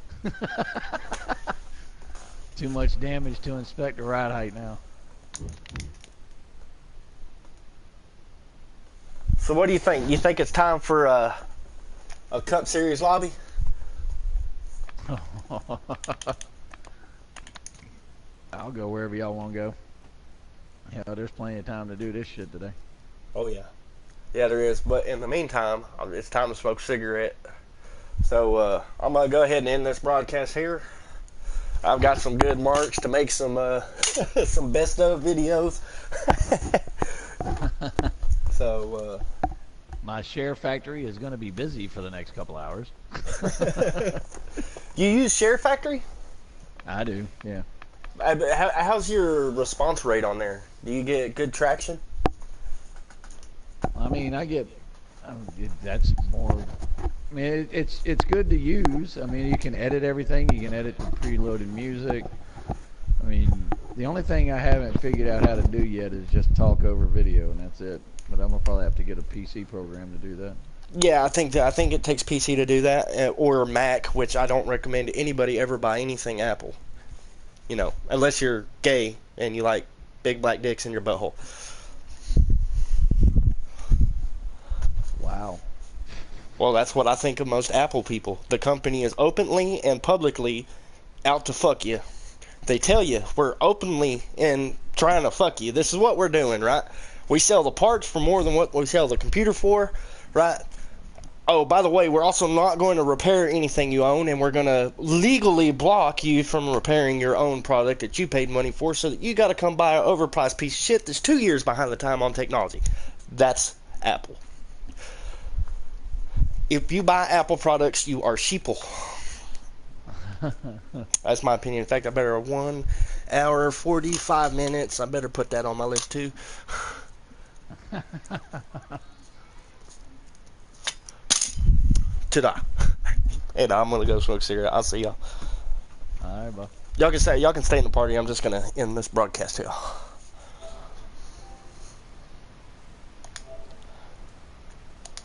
Too much damage to inspect the ride height now. So what do you think? You think it's time for a Cup Series lobby? I'll go wherever y'all want to go. Yeah, there's plenty of time to do this shit today. Oh, yeah. Yeah, there is. But in the meantime, it's time to smoke a cigarette. So I'm going to go ahead and end this broadcast here. I've got some good marks to make some some best of videos. So my share factory is going to be busy for the next couple hours. you use Share Factory? I do, yeah. How's your response rate on there? Do you get good traction? I mean, that's more. I mean, it's good to use. I mean, you can edit everything. You can edit the preloaded music. I mean, the only thing I haven't figured out how to do yet is just talk over video, and that's it. But I'm gonna probably have to get a PC program to do that. Yeah, I think it takes PC to do that, or Mac, which I don't recommend anybody ever buy anything Apple. You know, unless you're gay and you like big black dicks in your butthole. Wow. Well, that's what I think of most Apple people. The company is openly and publicly out to fuck you. They tell you, we're openly and trying to fuck you. This is what we're doing, right? We sell the parts for more than what we sell the computer for, right? Oh, by the way, we're also not going to repair anything you own, and we're going to legally block you from repairing your own product that you paid money for, so that you got to come buy an overpriced piece of shit that's 2 years behind the time on technology. That's Apple. If you buy Apple products, you are sheeple. That's my opinion. In fact, I better 1 hour 45 minutes. I better put that on my list too. Ta-da. And I'm gonna go smoke a cigarette. I'll see y'all. All right, bro. Y'all can stay in the party. I'm just gonna end this broadcast here.